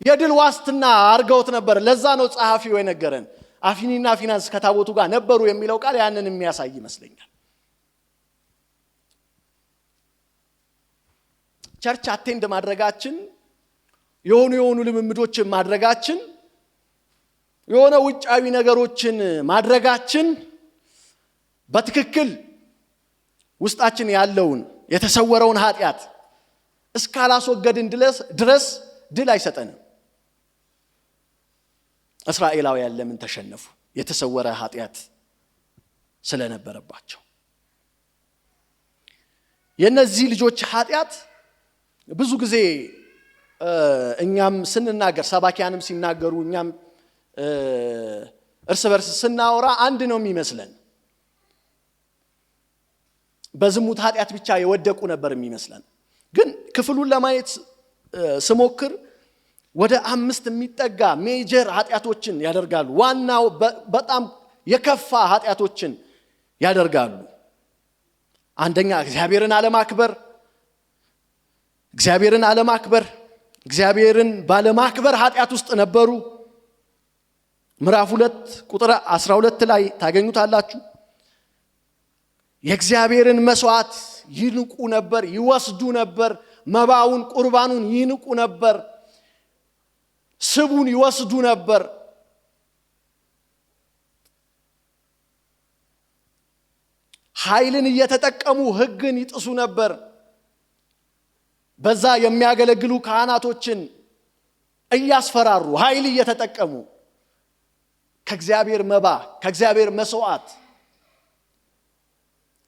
የድል ዋስትና አድርገውት ነበር። ለዛ ነው ጸሐፊው የነገረን አፍኒና ፊናንስ ከታቦቱ ጋር ነበሩ የሚለው ቃል ያንን የሚያሳይ ይመስለኛል። ቸርች አቴንድ ማድረጋችን፣ የሆኑ ልምምዶችን ማድረጋችን፣ የሆነ ውጫዊ ነገሮችን ማድረጋችን በትክክል ውስጣችን ያለውን የተሰወረውን ኃጢአት እስካላስወገድን ድረስ ድል አይሰጠንም። እስራኤላውያን ለምን ተሸነፉ? የተሰወረ ኃጢአት ስለነበረባቸው። የነዚህ ልጆች ኃጢአት ብዙ ጊዜ እኛም ስንናገር፣ ሰባኪያንም ሲናገሩ፣ እኛም እርስ በርስ ስናወራ አንድ ነው የሚመስለን። በዝሙት ኃጢአት ብቻ የወደቁ ነበር የሚመስለን። ግን ክፍሉን ለማየት ስሞክር ወደ 5 የሚጠጋ ሜጀር ኃጢአቶችን ያደርጋሉ። ዋናው በጣም የከፋ ኃጢአቶችን ያደርጋሉ። አንደኛ እግዚአብሔርን አለማክበር፣ እግዚአብሔርን ባለማክበር ኃጢአት ውስጥ ነበሩ። ምዕራፍ 2 ቁጥር 12 ላይ ታገኙታላችሁ። የእግዚአብሔርን መስዋዕት ይንቁ ነበር፣ ይወስዱ ነበር። መባውን ቁርባኑን ይንቁ ነበር፣ ስቡን ይወስዱ ነበር። ኃይልን እየተጠቀሙ ሕግን ይጥሱ ነበር። በዛ የሚያገለግሉ ካህናቶችን እያስፈራሩ ኃይል እየተጠቀሙ ከእግዚአብሔር መባ ከእግዚአብሔር መስዋዕት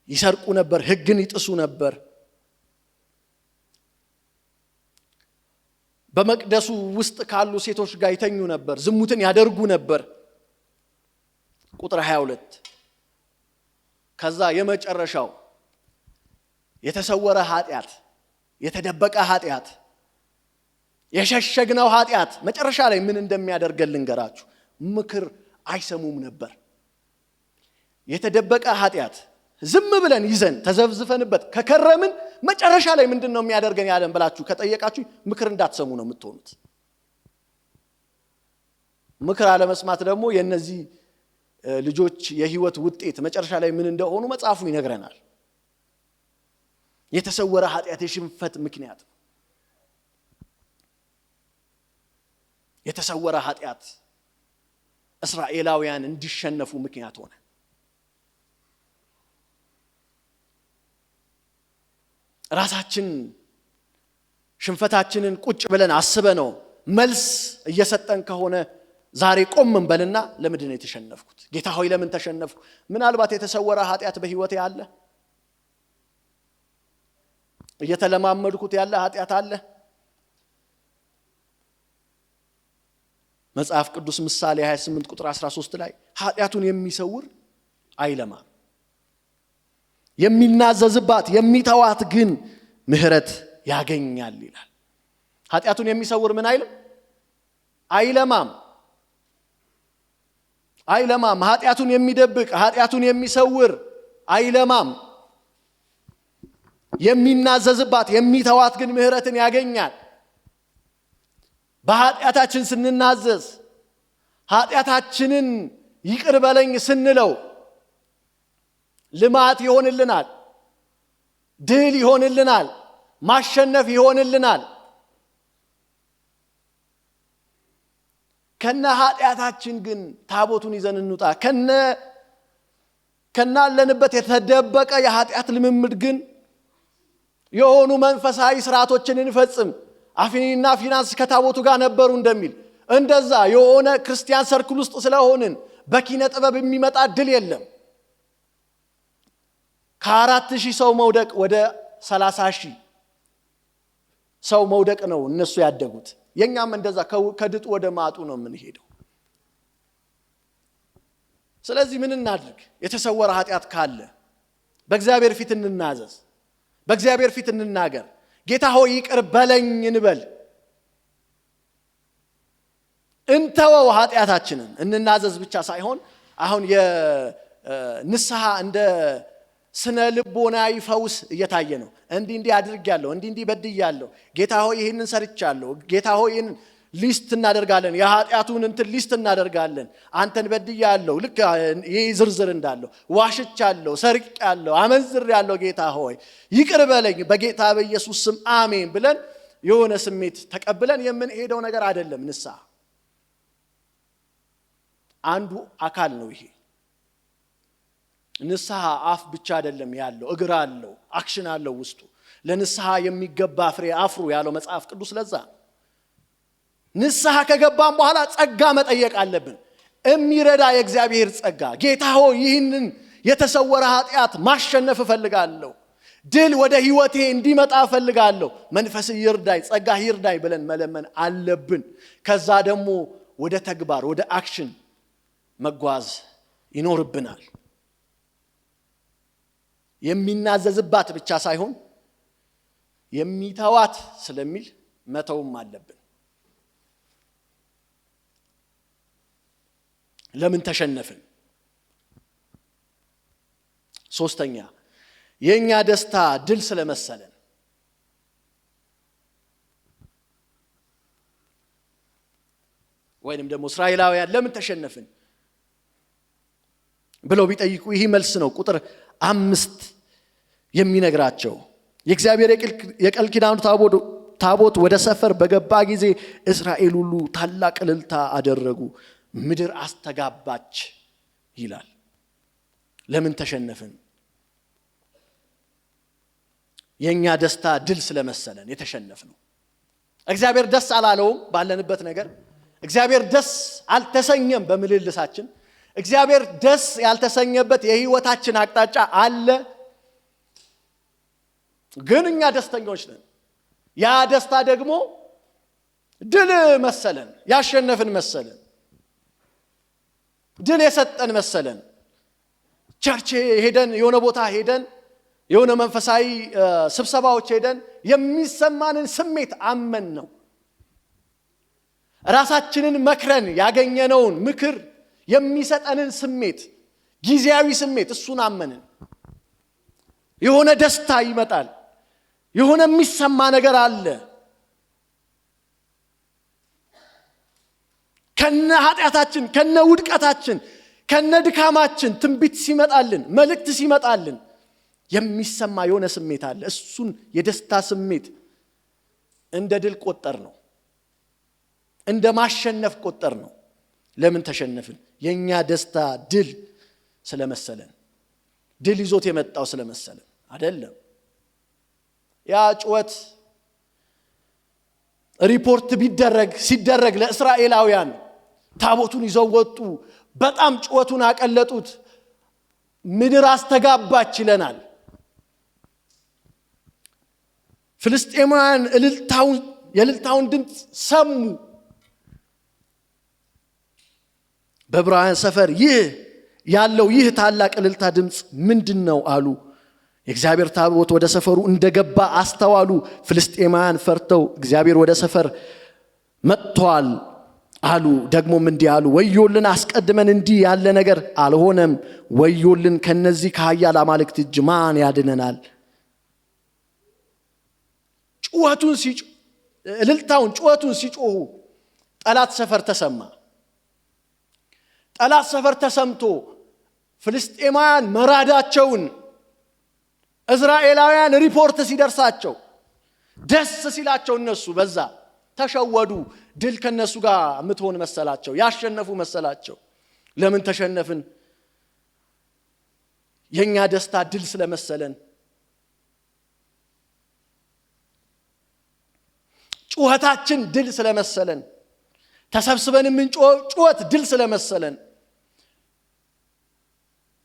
ይሰርቁ ነበር፣ ሕግን ይጥሱ ነበር። በመቅደሱ ውስጥ ካሉ ሴቶች ጋር ይተኙ ነበር፣ ዝሙትን ያደርጉ ነበር። ቁጥር 22 ከዛ የመጨረሻው የተሰወረ ኃጢአት፣ የተደበቀ ኃጢአት፣ የሸሸግነው ኃጢአት መጨረሻ ላይ ምን እንደሚያደርገን ልንገራችሁ። ምክር አይሰሙም ነበር። የተደበቀ ኃጢአት ዝም ብለን ይዘን ተዘብዝፈንበት ከከረምን መጨረሻ ላይ ምንድን ነው የሚያደርገን ያለን ብላችሁ ከጠየቃችሁ ምክር እንዳትሰሙ ነው የምትሆኑት። ምክር አለመስማት ደግሞ የነዚህ ልጆች የህይወት ውጤት መጨረሻ ላይ ምን እንደሆኑ መጽሐፉ ይነግረናል። የተሰወረ ኃጢአት የሽንፈት ምክንያት ነው። የተሰወረ ኃጢአት እስራኤላውያን እንዲሸነፉ ምክንያት ሆነ። ራሳችን ሽንፈታችንን ቁጭ ብለን አስበነው መልስ እየሰጠን ከሆነ ዛሬ ቆም እንበልና ለምንድን ነው የተሸነፍኩት? ጌታ ሆይ ለምን ተሸነፍኩ? ምናልባት የተሰወረ ኃጢአት በህይወቴ አለ፣ እየተለማመድኩት ያለ ኃጢአት አለ። መጽሐፍ ቅዱስ ምሳሌ 28 ቁጥር 13 ላይ ኃጢአቱን የሚሰውር አይለማም፣ የሚናዘዝባት የሚተዋት ግን ምህረት ያገኛል ይላል። ኃጢአቱን የሚሰውር ምን አይልም? አይለማም። ኃጢአቱን የሚደብቅ ኃጢአቱን የሚሰውር አይለማም። የሚናዘዝባት የሚተዋት ግን ምሕረትን ያገኛል። በኃጢአታችን ስንናዘዝ ኃጢአታችንን ይቅር በለኝ ስንለው ልማት ይሆንልናል፣ ድል ይሆንልናል፣ ማሸነፍ ይሆንልናል። ከነ ኃጢአታችን ግን ታቦቱን ይዘን እንውጣ። ከናለንበት የተደበቀ የኃጢአት ልምምድ ግን የሆኑ መንፈሳዊ ስርዓቶችን እንፈጽም። አፍኒና ፊናንስ ከታቦቱ ጋር ነበሩ እንደሚል እንደዛ የሆነ ክርስቲያን ሰርክል ውስጥ ስለሆንን በኪነ ጥበብ የሚመጣ ድል የለም። ከ4000 ሰው መውደቅ ወደ 30,000 ሰው መውደቅ ነው እነሱ ያደጉት። የኛም እንደዛ ከድጡ ወደ ማጡ ነው የምንሄደው። ስለዚህ ምን እናድርግ? የተሰወረ ኃጢአት ካለ በእግዚአብሔር ፊት እንናዘዝ፣ በእግዚአብሔር ፊት እንናገር። ጌታ ሆይ ይቅር በለኝ እንበል። እንተወው ኃጢአታችንን። እንናዘዝ ብቻ ሳይሆን አሁን የንስሐ እንደ ስነ ልቦናዊ ፈውስ እየታየ ነው። እንዲህ አድርጌያለሁ፣ እንዲህ በድያለሁ፣ ጌታ ሆይ ይህንን ሰርቻለሁ፣ ጌታ ሆይ ይህን ሊስት እናደርጋለን። የኃጢአቱን ሊስት እናደርጋለን። አንተን በድያለሁ፣ ልክ ይህ ዝርዝር እንዳለው ዋሽቻለሁ፣ ሰርቄያለሁ፣ አመንዝሬያለሁ፣ ጌታ ሆይ ይቅር በለኝ በጌታ በኢየሱስ ስም አሜን ብለን የሆነ ስሜት ተቀብለን የምንሄደው ነገር አይደለም። ንስሐ አንዱ አካል ነው። ይሄ ንስሐ አፍ ብቻ አይደለም ያለው፣ እግር አለው፣ አክሽን አለው ውስጡ። ለንስሐ የሚገባ ፍሬ አፍሩ ያለው መጽሐፍ ቅዱስ ለዛ። ንስሐ ከገባን በኋላ ጸጋ መጠየቅ አለብን። የሚረዳ የእግዚአብሔር ጸጋ። ጌታ ሆይ ይህንን የተሰወረ ኃጢአት ማሸነፍ እፈልጋለሁ፣ ድል ወደ ህይወቴ እንዲመጣ እፈልጋለሁ፣ መንፈስ ይርዳይ፣ ጸጋ ይርዳይ ብለን መለመን አለብን። ከዛ ደግሞ ወደ ተግባር ወደ አክሽን መጓዝ ይኖርብናል። የሚናዘዝባት ብቻ ሳይሆን የሚተዋት ስለሚል መተውም አለብን። ለምን ተሸነፍን? ሶስተኛ የኛ ደስታ ድል ስለመሰለን። ወይንም ደግሞ እስራኤላውያን ለምን ተሸነፍን ብለው ቢጠይቁ ይህ መልስ ነው ቁጥር 5 የሚነግራቸው። የእግዚአብሔር የቃል ኪዳኑ ታቦት ወደ ሰፈር በገባ ጊዜ እስራኤል ሁሉ ታላቅ እልልታ አደረጉ፣ ምድር አስተጋባች ይላል። ለምን ተሸነፍን? የኛ ደስታ ድል ስለመሰለን የተሸነፍነው። እግዚአብሔር ደስ አላለውም ባለንበት ነገር። እግዚአብሔር ደስ አልተሰኘም በምልልሳችን። እግዚአብሔር ደስ ያልተሰኘበት የህይወታችን አቅጣጫ አለ። ግን እኛ ደስተኞች ነን። ያ ደስታ ደግሞ ድል መሰለን፣ ያሸነፍን መሰለን፣ ድል የሰጠን መሰለን። ቸርች ሄደን የሆነ ቦታ ሄደን የሆነ መንፈሳዊ ስብሰባዎች ሄደን የሚሰማንን ስሜት አመን ነው። ራሳችንን መክረን ያገኘነውን ምክር የሚሰጠንን ስሜት፣ ጊዜያዊ ስሜት፣ እሱን አመንን። የሆነ ደስታ ይመጣል። የሆነ የሚሰማ ነገር አለ። ከነ ኃጢአታችን፣ ከነ ውድቀታችን፣ ከነ ድካማችን ትንቢት ሲመጣልን፣ መልእክት ሲመጣልን የሚሰማ የሆነ ስሜት አለ። እሱን የደስታ ስሜት እንደ ድል ቆጠር ነው፣ እንደ ማሸነፍ ቆጠር ነው። ለምን ተሸነፍን? የኛ ደስታ ድል ስለመሰለን፣ ድል ይዞት የመጣው ስለመሰለን አይደለም። ያ ጩኸት ሪፖርት ሲደረግ ለእስራኤላውያን ታቦቱን ይዘው ወጡ፣ በጣም ጩኸቱን አቀለጡት፣ ምድር አስተጋባች ይለናል። ፍልስጤማውያን የእልልታውን ድምፅ ሰሙ። በዕብራውያን ሰፈር ይህ ታላቅ እልልታ ድምፅ ምንድን ነው አሉ። የእግዚአብሔር ታቦት ወደ ሰፈሩ እንደገባ አስተዋሉ። ፍልስጤማውያን ፈርተው እግዚአብሔር ወደ ሰፈር መጥቷል አሉ። ደግሞም እንዲህ አሉ፣ ወዮልን! አስቀድመን እንዲህ ያለ ነገር አልሆነም። ወዮልን! ከነዚህ ከኃያል አማልክት እጅ ማን ያድነናል? ጩኸቱን ሲጮሁ ጠላት ሰፈር ተሰማ። ጠላት ሰፈር ተሰምቶ ፍልስጤማውያን መራዳቸውን እስራኤላውያን ሪፖርት ሲደርሳቸው ደስ ሲላቸው እነሱ በዛ ተሸወዱ። ድል ከነሱ ጋር ምትሆን መሰላቸው፣ ያሸነፉ መሰላቸው። ለምን ተሸነፍን? የኛ ደስታ ድል ስለመሰለን፣ ጩኸታችን ድል ስለመሰለን፣ ተሰብስበን ጩኸት ድል ስለመሰለን፣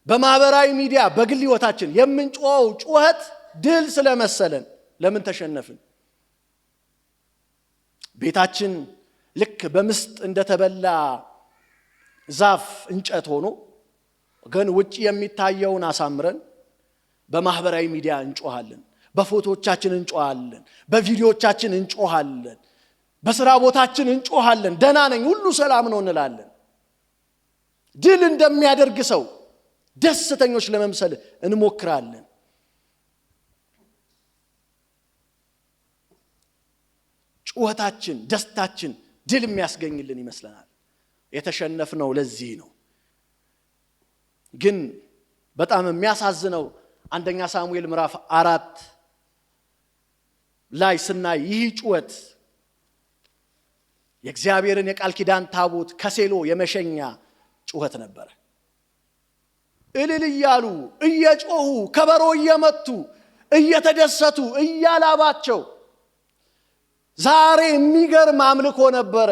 በማህበራዊ ሚዲያ በግል ህይወታችን የምንጮኸው ጩኸት ድል ስለመሰለን ለምን ተሸነፍን? ቤታችን ልክ በምስጥ እንደተበላ ዛፍ እንጨት ሆኖ ግን ውጪ የሚታየውን አሳምረን በማህበራዊ ሚዲያ እንጮሃለን፣ በፎቶዎቻችን እንጮሃለን፣ በቪዲዮዎቻችን እንጮሃለን፣ በስራ ቦታችን እንጮሃለን። ደህና ነኝ፣ ሁሉ ሰላም ነው እንላለን። ድል እንደሚያደርግ ሰው ደስተኞች ለመምሰል እንሞክራለን። ጩኸታችን፣ ደስታችን ድል የሚያስገኝልን ይመስለናል። የተሸነፍነው ለዚህ ነው። ግን በጣም የሚያሳዝነው አንደኛ ሳሙኤል ምዕራፍ 4 ላይ ስናይ ይህ ጩኸት የእግዚአብሔርን የቃል ኪዳን ታቦት ከሴሎ የመሸኛ ጩኸት ነበረ። እልል እያሉ እየጮሁ ከበሮ እየመቱ እየተደሰቱ እያላባቸው ዛሬ የሚገርም አምልኮ ነበረ።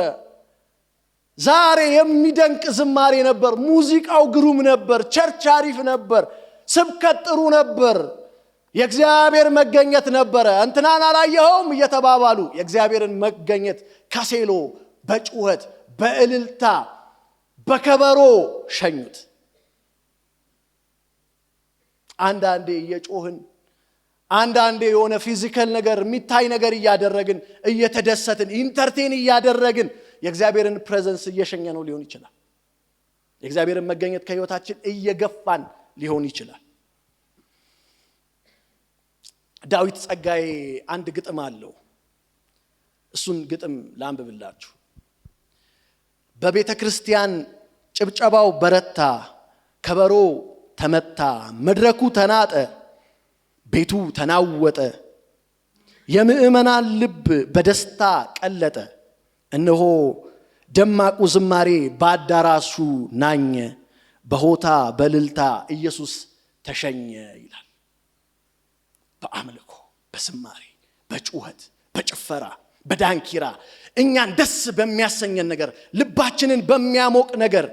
ዛሬ የሚደንቅ ዝማሬ ነበር። ሙዚቃው ግሩም ነበር። ቸርች አሪፍ ነበር። ስብከት ጥሩ ነበር። የእግዚአብሔር መገኘት ነበረ። እንትናን አላየኸውም እየተባባሉ የእግዚአብሔርን መገኘት ከሴሎ በጩኸት በእልልታ በከበሮ ሸኙት። አንዳንዴ እየጮህን፣ አንዳንዴ የሆነ ፊዚካል ነገር የሚታይ ነገር እያደረግን እየተደሰትን ኢንተርቴን እያደረግን የእግዚአብሔርን ፕሬዘንስ እየሸኘ ነው ሊሆን ይችላል። የእግዚአብሔርን መገኘት ከህይወታችን እየገፋን ሊሆን ይችላል። ዳዊት ጸጋዬ አንድ ግጥም አለው። እሱን ግጥም ላንብብላችሁ። በቤተ ክርስቲያን ጭብጨባው በረታ፣ ከበሮ ተመታ፣ መድረኩ ተናጠ፣ ቤቱ ተናወጠ፣ የምእመናን ልብ በደስታ ቀለጠ። እነሆ ደማቁ ዝማሬ በአዳራሹ ናኘ፣ በሆታ በልልታ ኢየሱስ ተሸኘ ይላል። በአምልኮ፣ በዝማሬ፣ በጩኸት፣ በጭፈራ፣ በዳንኪራ እኛን ደስ በሚያሰኘን ነገር፣ ልባችንን በሚያሞቅ ነገር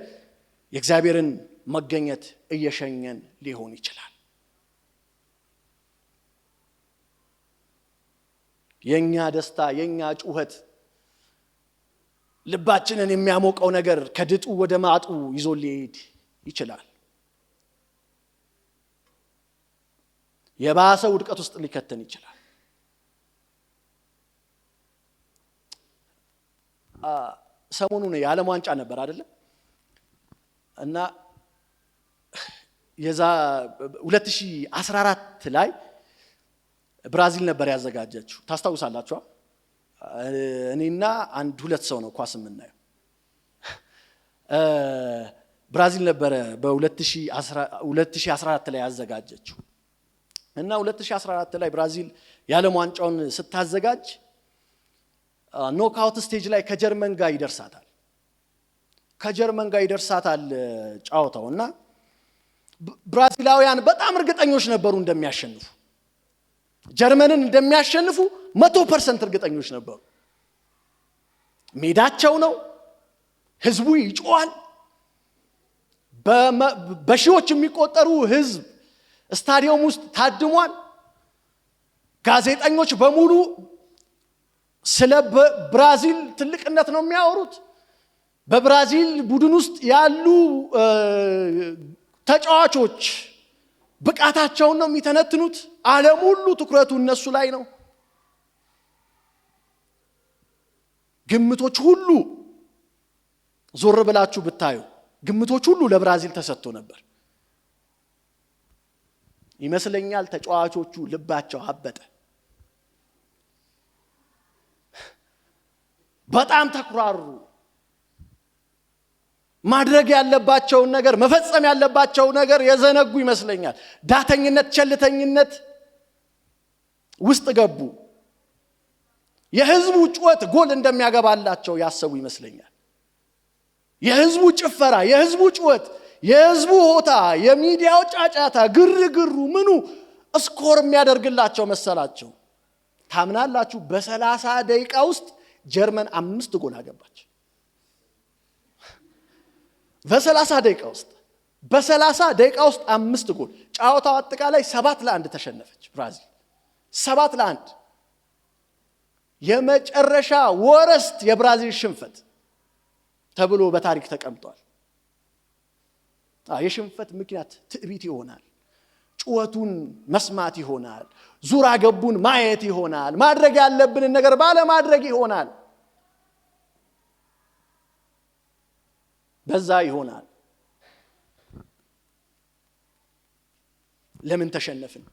የእግዚአብሔርን መገኘት እየሸኘን ሊሆን ይችላል። የኛ ደስታ፣ የኛ ጩኸት፣ ልባችንን የሚያሞቀው ነገር ከድጡ ወደ ማጡ ይዞ ሊሄድ ይችላል። የባሰ ውድቀት ውስጥ ሊከተን ይችላል። ሰሞኑን የዓለም ዋንጫ ነበር አይደለም? እና የዛ 2014 ላይ ብራዚል ነበር ያዘጋጀችው። ታስታውሳላችሁ? እኔና አንድ ሁለት ሰው ነው ኳስ የምናየው። ብራዚል ነበረ በ2014 ላይ ያዘጋጀችው እና 2014 ላይ ብራዚል የዓለም ዋንጫውን ስታዘጋጅ ኖክአውት ስቴጅ ላይ ከጀርመን ጋር ይደርሳታል ጨዋታው እና ብራዚላውያን በጣም እርግጠኞች ነበሩ እንደሚያሸንፉ። ጀርመንን እንደሚያሸንፉ 100% እርግጠኞች ነበሩ። ሜዳቸው ነው፣ ህዝቡ ይጮሃል። በሺዎች የሚቆጠሩ ህዝብ ስታዲየም ውስጥ ታድሟል። ጋዜጠኞች በሙሉ ስለ ብራዚል ትልቅነት ነው የሚያወሩት። በብራዚል ቡድን ውስጥ ያሉ ተጫዋቾች ብቃታቸውን ነው የሚተነትኑት። ዓለም ሁሉ ትኩረቱ እነሱ ላይ ነው። ግምቶች ሁሉ ዞር ብላችሁ ብታዩ ግምቶች ሁሉ ለብራዚል ተሰጥቶ ነበር ይመስለኛል። ተጫዋቾቹ ልባቸው አበጠ። በጣም ተኩራሩ። ማድረግ ያለባቸውን ነገር መፈጸም ያለባቸው ነገር የዘነጉ ይመስለኛል። ዳተኝነት፣ ቸልተኝነት ውስጥ ገቡ። የህዝቡ ጩኸት ጎል እንደሚያገባላቸው ያሰቡ ይመስለኛል። የህዝቡ ጭፈራ፣ የህዝቡ ጩኸት፣ የህዝቡ ሆታ፣ የሚዲያው ጫጫታ፣ ግርግሩ ምኑ ስኮር የሚያደርግላቸው መሰላቸው። ታምናላችሁ? በ30 ደቂቃ ውስጥ ጀርመን 5 ጎል አገባች። በ30 ደቂቃ ውስጥ 5 ጎል። ጨዋታው አጠቃላይ 7-1 ተሸነፈች ብራዚል። 7-1 የመጨረሻ ወረስት የብራዚል ሽንፈት ተብሎ በታሪክ ተቀምጧል። የሽንፈት ምክንያት ትዕቢት ይሆናል፣ ጩኸቱን መስማት ይሆናል፣ ዙራ ገቡን ማየት ይሆናል፣ ማድረግ ያለብንን ነገር ባለማድረግ ይሆናል፣ በዛ ይሆናል። ለምን ተሸነፍን?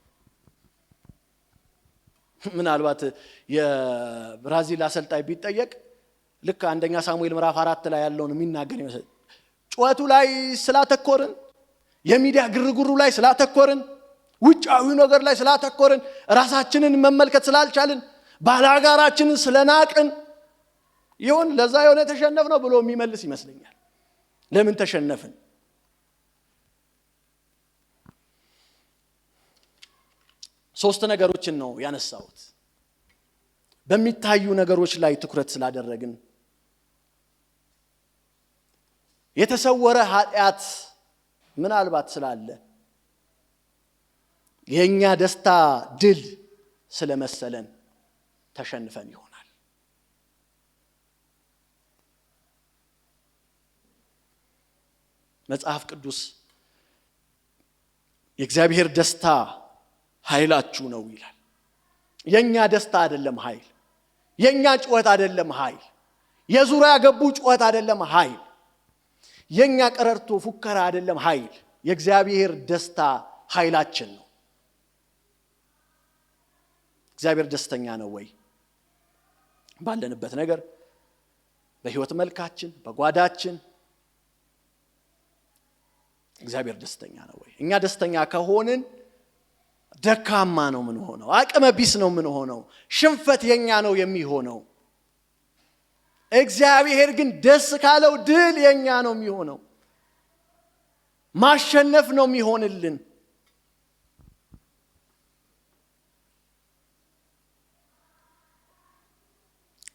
ምናልባት የብራዚል አሰልጣኝ ቢጠየቅ ልክ አንደኛ ሳሙኤል ምዕራፍ 4 ላይ ያለውን የሚናገር ይመስል ጩኸቱ ላይ ስላተኮርን፣ የሚዲያ ግርግሩ ላይ ስላተኮርን፣ ውጫዊ ነገር ላይ ስላተኮርን፣ ራሳችንን መመልከት ስላልቻልን፣ ባላጋራችንን ስለናቅን ይሁን ለዛ የሆነ ተሸነፍነው ብሎ የሚመልስ ይመስለኛል። ለምን ተሸነፍን? ሶስት ነገሮችን ነው ያነሳሁት። በሚታዩ ነገሮች ላይ ትኩረት ስላደረግን፣ የተሰወረ ኃጢአት ምናልባት ስላለ፣ የኛ ደስታ ድል ስለመሰለን ተሸንፈን ይሆናል። መጽሐፍ ቅዱስ የእግዚአብሔር ደስታ ኃይላችሁ ነው ይላል። የኛ ደስታ አይደለም ኃይል፣ የኛ ጩኸት አይደለም ኃይል፣ የዙሪያ ገቡ ጩኸት አይደለም ኃይል፣ የኛ ቀረርቶ ፉከራ አይደለም ኃይል። የእግዚአብሔር ደስታ ኃይላችን ነው። እግዚአብሔር ደስተኛ ነው ወይ? ባለንበት ነገር፣ በህይወት መልካችን፣ በጓዳችን እግዚአብሔር ደስተኛ ነው ወይ? እኛ ደስተኛ ከሆንን ደካማ ነው ምን ሆነው፣ አቅመ ቢስ ነው ምን ሆነው፣ ሽንፈት የኛ ነው የሚሆነው። እግዚአብሔር ግን ደስ ካለው ድል የኛ ነው የሚሆነው፣ ማሸነፍ ነው የሚሆንልን።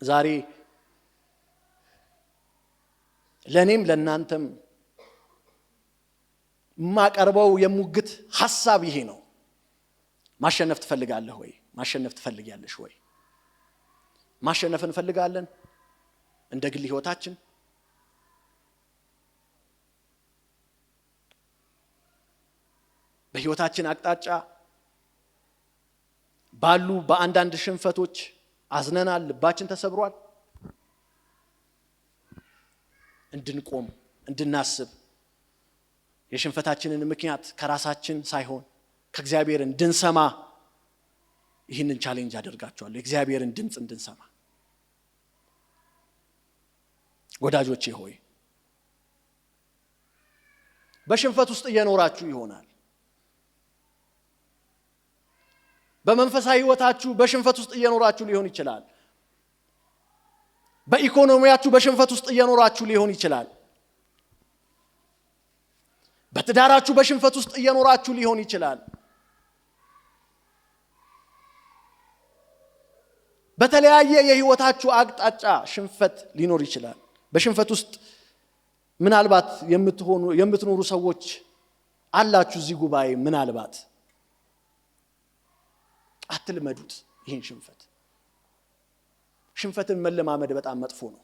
ዛሬ ለኔም ለናንተም ማቀርበው የሙግት ሐሳብ ይሄ ነው። ማሸነፍ ትፈልጋለህ ወይ? ማሸነፍ ትፈልጊያለሽ ወይ? ማሸነፍ እንፈልጋለን እንደ ግል ህይወታችን፣ በህይወታችን አቅጣጫ ባሉ በአንዳንድ ሽንፈቶች አዝነናል፣ ልባችን ተሰብሯል። እንድንቆም እንድናስብ፣ የሽንፈታችንን ምክንያት ከራሳችን ሳይሆን ከእግዚአብሔር እንድንሰማ ይህንን ቻሌንጅ አደርጋቸዋለሁ። የእግዚአብሔርን ድምፅ እንድንሰማ። ወዳጆቼ ሆይ በሽንፈት ውስጥ እየኖራችሁ ይሆናል። በመንፈሳዊ ህይወታችሁ በሽንፈት ውስጥ እየኖራችሁ ሊሆን ይችላል። በኢኮኖሚያችሁ በሽንፈት ውስጥ እየኖራችሁ ሊሆን ይችላል። በትዳራችሁ በሽንፈት ውስጥ እየኖራችሁ ሊሆን ይችላል። በተለያየ የህይወታችሁ አቅጣጫ ሽንፈት ሊኖር ይችላል። በሽንፈት ውስጥ ምናልባት የምትኖሩ ሰዎች አላችሁ እዚህ ጉባኤ። ምናልባት አትልመዱት ይህን ሽንፈት። ሽንፈትን መለማመድ በጣም መጥፎ ነው።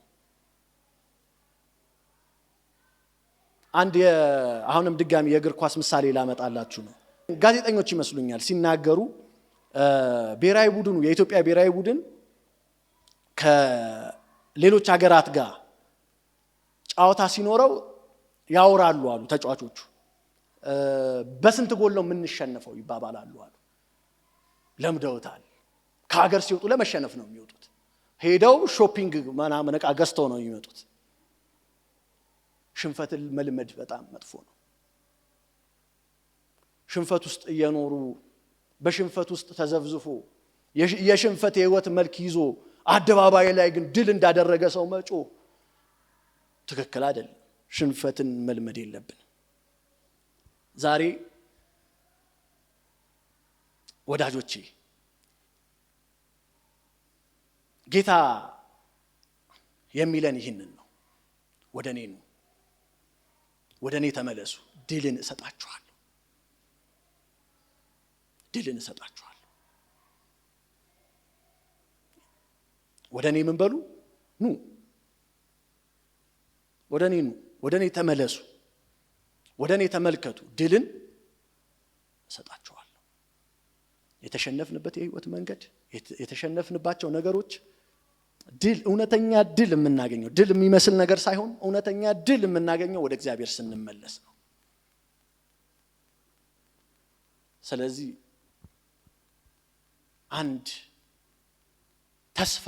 አሁንም ድጋሚ የእግር ኳስ ምሳሌ ላመጣላችሁ ነው። ጋዜጠኞች ይመስሉኛል ሲናገሩ ብሔራዊ ቡድኑ የኢትዮጵያ ብሔራዊ ቡድን ከሌሎች ሀገራት ጋር ጨዋታ ሲኖረው ያወራሉ አሉ ተጫዋቾቹ። በስንት ጎል ነው የምንሸነፈው ይባባላሉ አሉ። ለምደውታል። ከሀገር ሲወጡ ለመሸነፍ ነው የሚወጡት። ሄደው ሾፒንግ ምናምን ዕቃ ገዝተው ነው የሚመጡት። ሽንፈትን መልመድ በጣም መጥፎ ነው። ሽንፈት ውስጥ እየኖሩ በሽንፈት ውስጥ ተዘብዝፎ የሽንፈት የህይወት መልክ ይዞ አደባባይ ላይ ግን ድል እንዳደረገ ሰው መጮህ ትክክል አይደለም። ሽንፈትን መልመድ የለብንም። ዛሬ ወዳጆቼ ጌታ የሚለን ይህንን ነው። ወደ እኔ ኑ፣ ወደ እኔ ተመለሱ፣ ድልን እሰጣችኋለሁ። ድልን እሰጣችኋለሁ። ወደ እኔ ምን በሉ? ኑ፣ ወደ እኔ ኑ፣ ወደ እኔ ተመለሱ፣ ወደ እኔ ተመልከቱ፣ ድልን እሰጣችኋለሁ። የተሸነፍንበት የህይወት መንገድ፣ የተሸነፍንባቸው ነገሮች ድል፣ እውነተኛ ድል የምናገኘው ድል የሚመስል ነገር ሳይሆን እውነተኛ ድል የምናገኘው ወደ እግዚአብሔር ስንመለስ ነው። ስለዚህ አንድ ተስፋ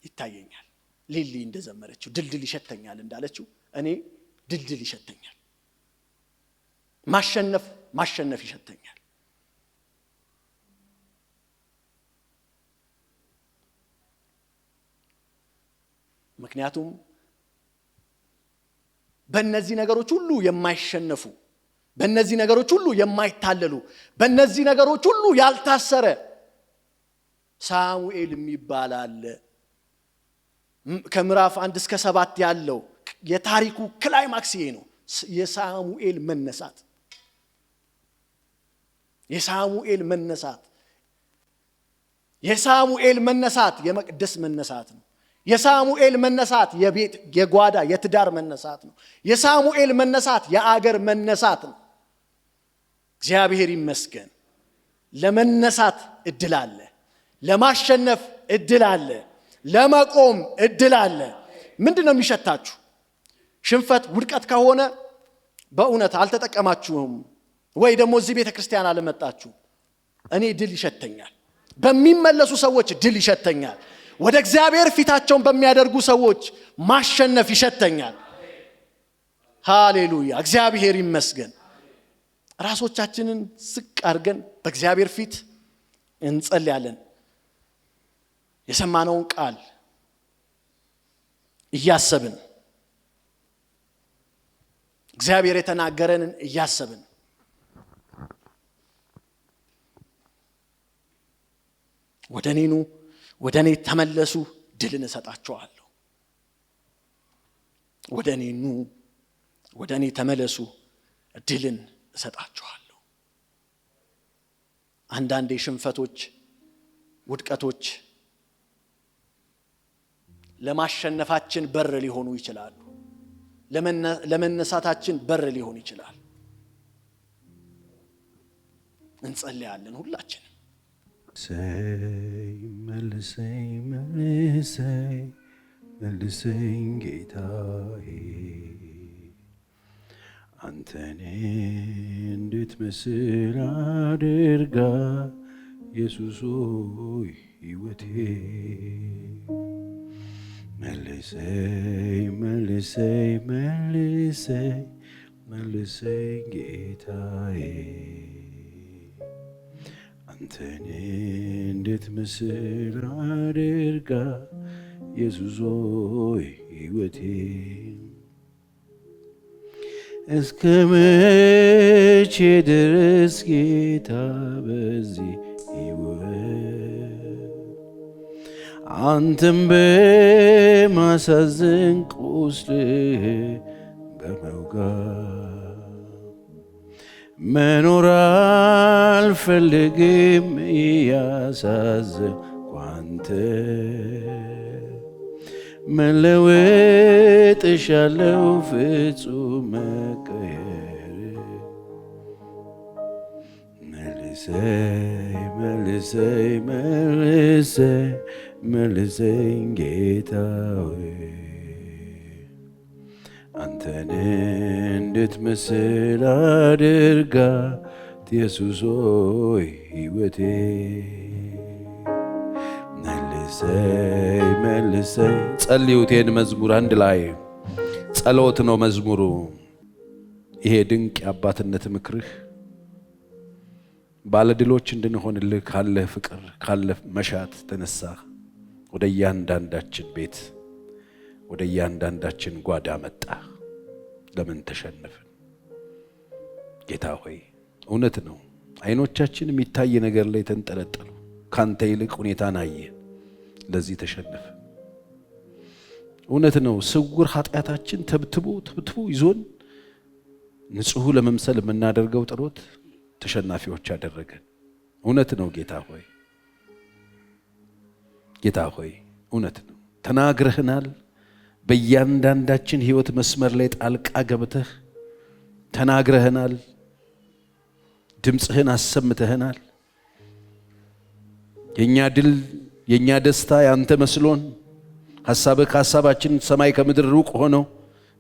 ይታየኛል። ሊሊ እንደዘመረችው ድልድል ይሸተኛል እንዳለችው እኔ ድልድል ይሸተኛል። ማሸነፍ ይሸተኛል። ምክንያቱም በእነዚህ ነገሮች ሁሉ የማይሸነፉ፣ በእነዚህ ነገሮች ሁሉ የማይታለሉ፣ በእነዚህ ነገሮች ሁሉ ያልታሰረ ሳሙኤል የሚባል አለ። ከምዕራፍ 1 እስከ 7 ያለው የታሪኩ ክላይማክስ ይሄ ነው። የሳሙኤል መነሳት፣ የሳሙኤል መነሳት፣ የሳሙኤል መነሳት የመቅደስ መነሳት ነው። የሳሙኤል መነሳት የቤት የጓዳ የትዳር መነሳት ነው። የሳሙኤል መነሳት የአገር መነሳት ነው። እግዚአብሔር ይመስገን። ለመነሳት እድል አለ፣ ለማሸነፍ እድል አለ፣ ለመቆም እድል አለ። ምንድነው የሚሸታችሁ? ሽንፈት፣ ውድቀት ከሆነ በእውነት አልተጠቀማችሁም ወይ ደግሞ እዚህ ቤተክርስቲያን አልመጣችሁ። እኔ ድል ይሸተኛል። በሚመለሱ ሰዎች ድል ይሸተኛል። ወደ እግዚአብሔር ፊታቸውን በሚያደርጉ ሰዎች ማሸነፍ ይሸተኛል። ሃሌሉያ! እግዚአብሔር ይመስገን። ራሶቻችንን ዝቅ አድርገን በእግዚአብሔር ፊት እንጸልያለን። የሰማነውን ቃል እያሰብን፣ እግዚአብሔር የተናገረንን እያሰብን ወደ እኔ ኑ፣ ወደ እኔ ተመለሱ፣ ድልን እሰጣችኋለሁ። ወደ እኔ ኑ፣ ወደ እኔ ተመለሱ፣ ድልን እሰጣችኋለሁ። አንዳንዴ ሽንፈቶች፣ ውድቀቶች ለማሸነፋችን በር ሊሆኑ ይችላሉ። ለመነሳታችን በር ሊሆን ይችላል። እንጸልያለን ሁላችንም። መልሰኝ መልሰኝ መልሰኝ ጌታዬ፣ አንተን እንድትመስል አድርጋ ኢየሱስ ሆይ ሕይወቴ። መልሰኝ መልሰኝ መልሰኝ መልሰኝ ጌታዬ፣ አንተን እንድትመስል አድርጋ ኢየሱስ ሆይ ሕይወቴ። እስከ መቼ ድረስ ጌታ በዚህ ሕይወት አንተም በማሳዘን ቁስልህ በመውጋት መኖር አልፈልግም እያሳዘንኩ አንተ መለወጥ እሻለሁ ፍጹም መቀየር። መልሰኝ መልሰኝ መልሰኝ መልሰኝ ጌታ ሆይ አንተን እንድትመስል አድርጋት ኢየሱስ ሆይ ሕይወቴ መልሰኝ መልሰኝ። ጸልዩት ይህን መዝሙር አንድ ላይ ጸሎት ነው መዝሙሩ። ይሄ ድንቅ የአባትነት ምክርህ ባለድሎች እንድንሆንልህ ካለህ ፍቅር ካለህ መሻት ተነሳ ወደ እያንዳንዳችን ቤት ወደ እያንዳንዳችን ጓዳ መጣ። ለምን ተሸነፍን? ጌታ ሆይ እውነት ነው አይኖቻችን የሚታይ ነገር ላይ ተንጠለጠሉ። ካንተ ይልቅ ሁኔታን አየን፣ ለዚህ ተሸነፈ። እውነት ነው ስውር ኃጢአታችን ተብትቦ ይዞን ንጹሕ ለመምሰል የምናደርገው ጥሮት ተሸናፊዎች አደረገን። እውነት ነው ጌታ ሆይ እውነት ነው ተናግረህናል። በእያንዳንዳችን ሕይወት መስመር ላይ ጣልቃ ገብተህ ተናግረህናል። ድምፅህን አሰምተህናል። የኛ ድል የኛ ደስታ ያንተ መስሎን ሐሳብህ ከሐሳባችን ሰማይ ከምድር ሩቅ ሆነው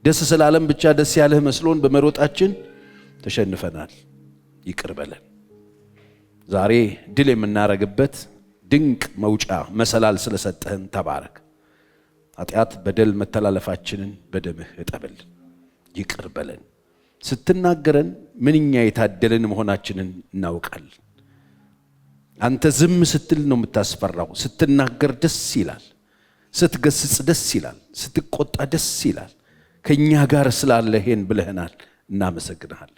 ደስ ስላለም ብቻ ደስ ያለህ መስሎን በመሮጣችን ተሸንፈናል። ይቅር በለን። ዛሬ ድል የምናረግበት ድንቅ መውጫ መሰላል ስለሰጠህን ተባረክ። ኃጢአት፣ በደል፣ መተላለፋችንን በደምህ እጠብልን። ይቅር በለን። ስትናገረን ምንኛ የታደልን መሆናችንን እናውቃለን። አንተ ዝም ስትል ነው የምታስፈራው። ስትናገር ደስ ይላል። ስትገስጽ ደስ ይላል። ስትቆጣ ደስ ይላል። ከኛ ጋር ስላለህን ብለህናል። እናመሰግንሃለን።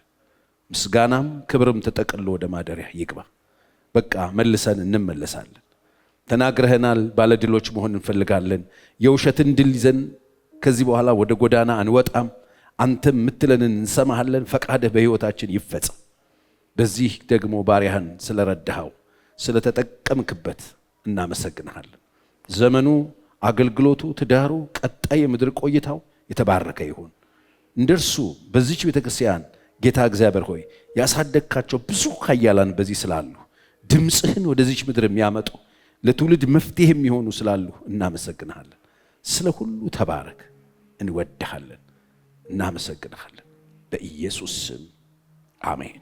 ምስጋናም ክብርም ተጠቅሎ ወደ ማደሪያ ይግባ። በቃ መልሰን እንመለሳለን። ተናግረህናል። ባለድሎች መሆን እንፈልጋለን። የውሸትን ድል ይዘን ከዚህ በኋላ ወደ ጎዳና አንወጣም። አንተ የምትለንን እንሰማሃለን። ፈቃድህ በሕይወታችን ይፈጸም። በዚህ ደግሞ ባሪያህን ስለረዳኸው ስለተጠቀምክበት እናመሰግንሃለን። ዘመኑ፣ አገልግሎቱ፣ ትዳሩ፣ ቀጣይ የምድር ቆይታው የተባረከ ይሁን። እንደርሱ በዚች ቤተክርስቲያን ጌታ እግዚአብሔር ሆይ ያሳደግካቸው ብዙ ኃያላን በዚህ ስላሉ ድምፅህን ወደዚች ምድር የሚያመጡ ለትውልድ መፍትሄ የሚሆኑ ስላሉ እናመሰግንሃለን። ስለ ሁሉ ተባረክ። እንወድሃለን፣ እናመሰግንሃለን። በኢየሱስ ስም አሜን።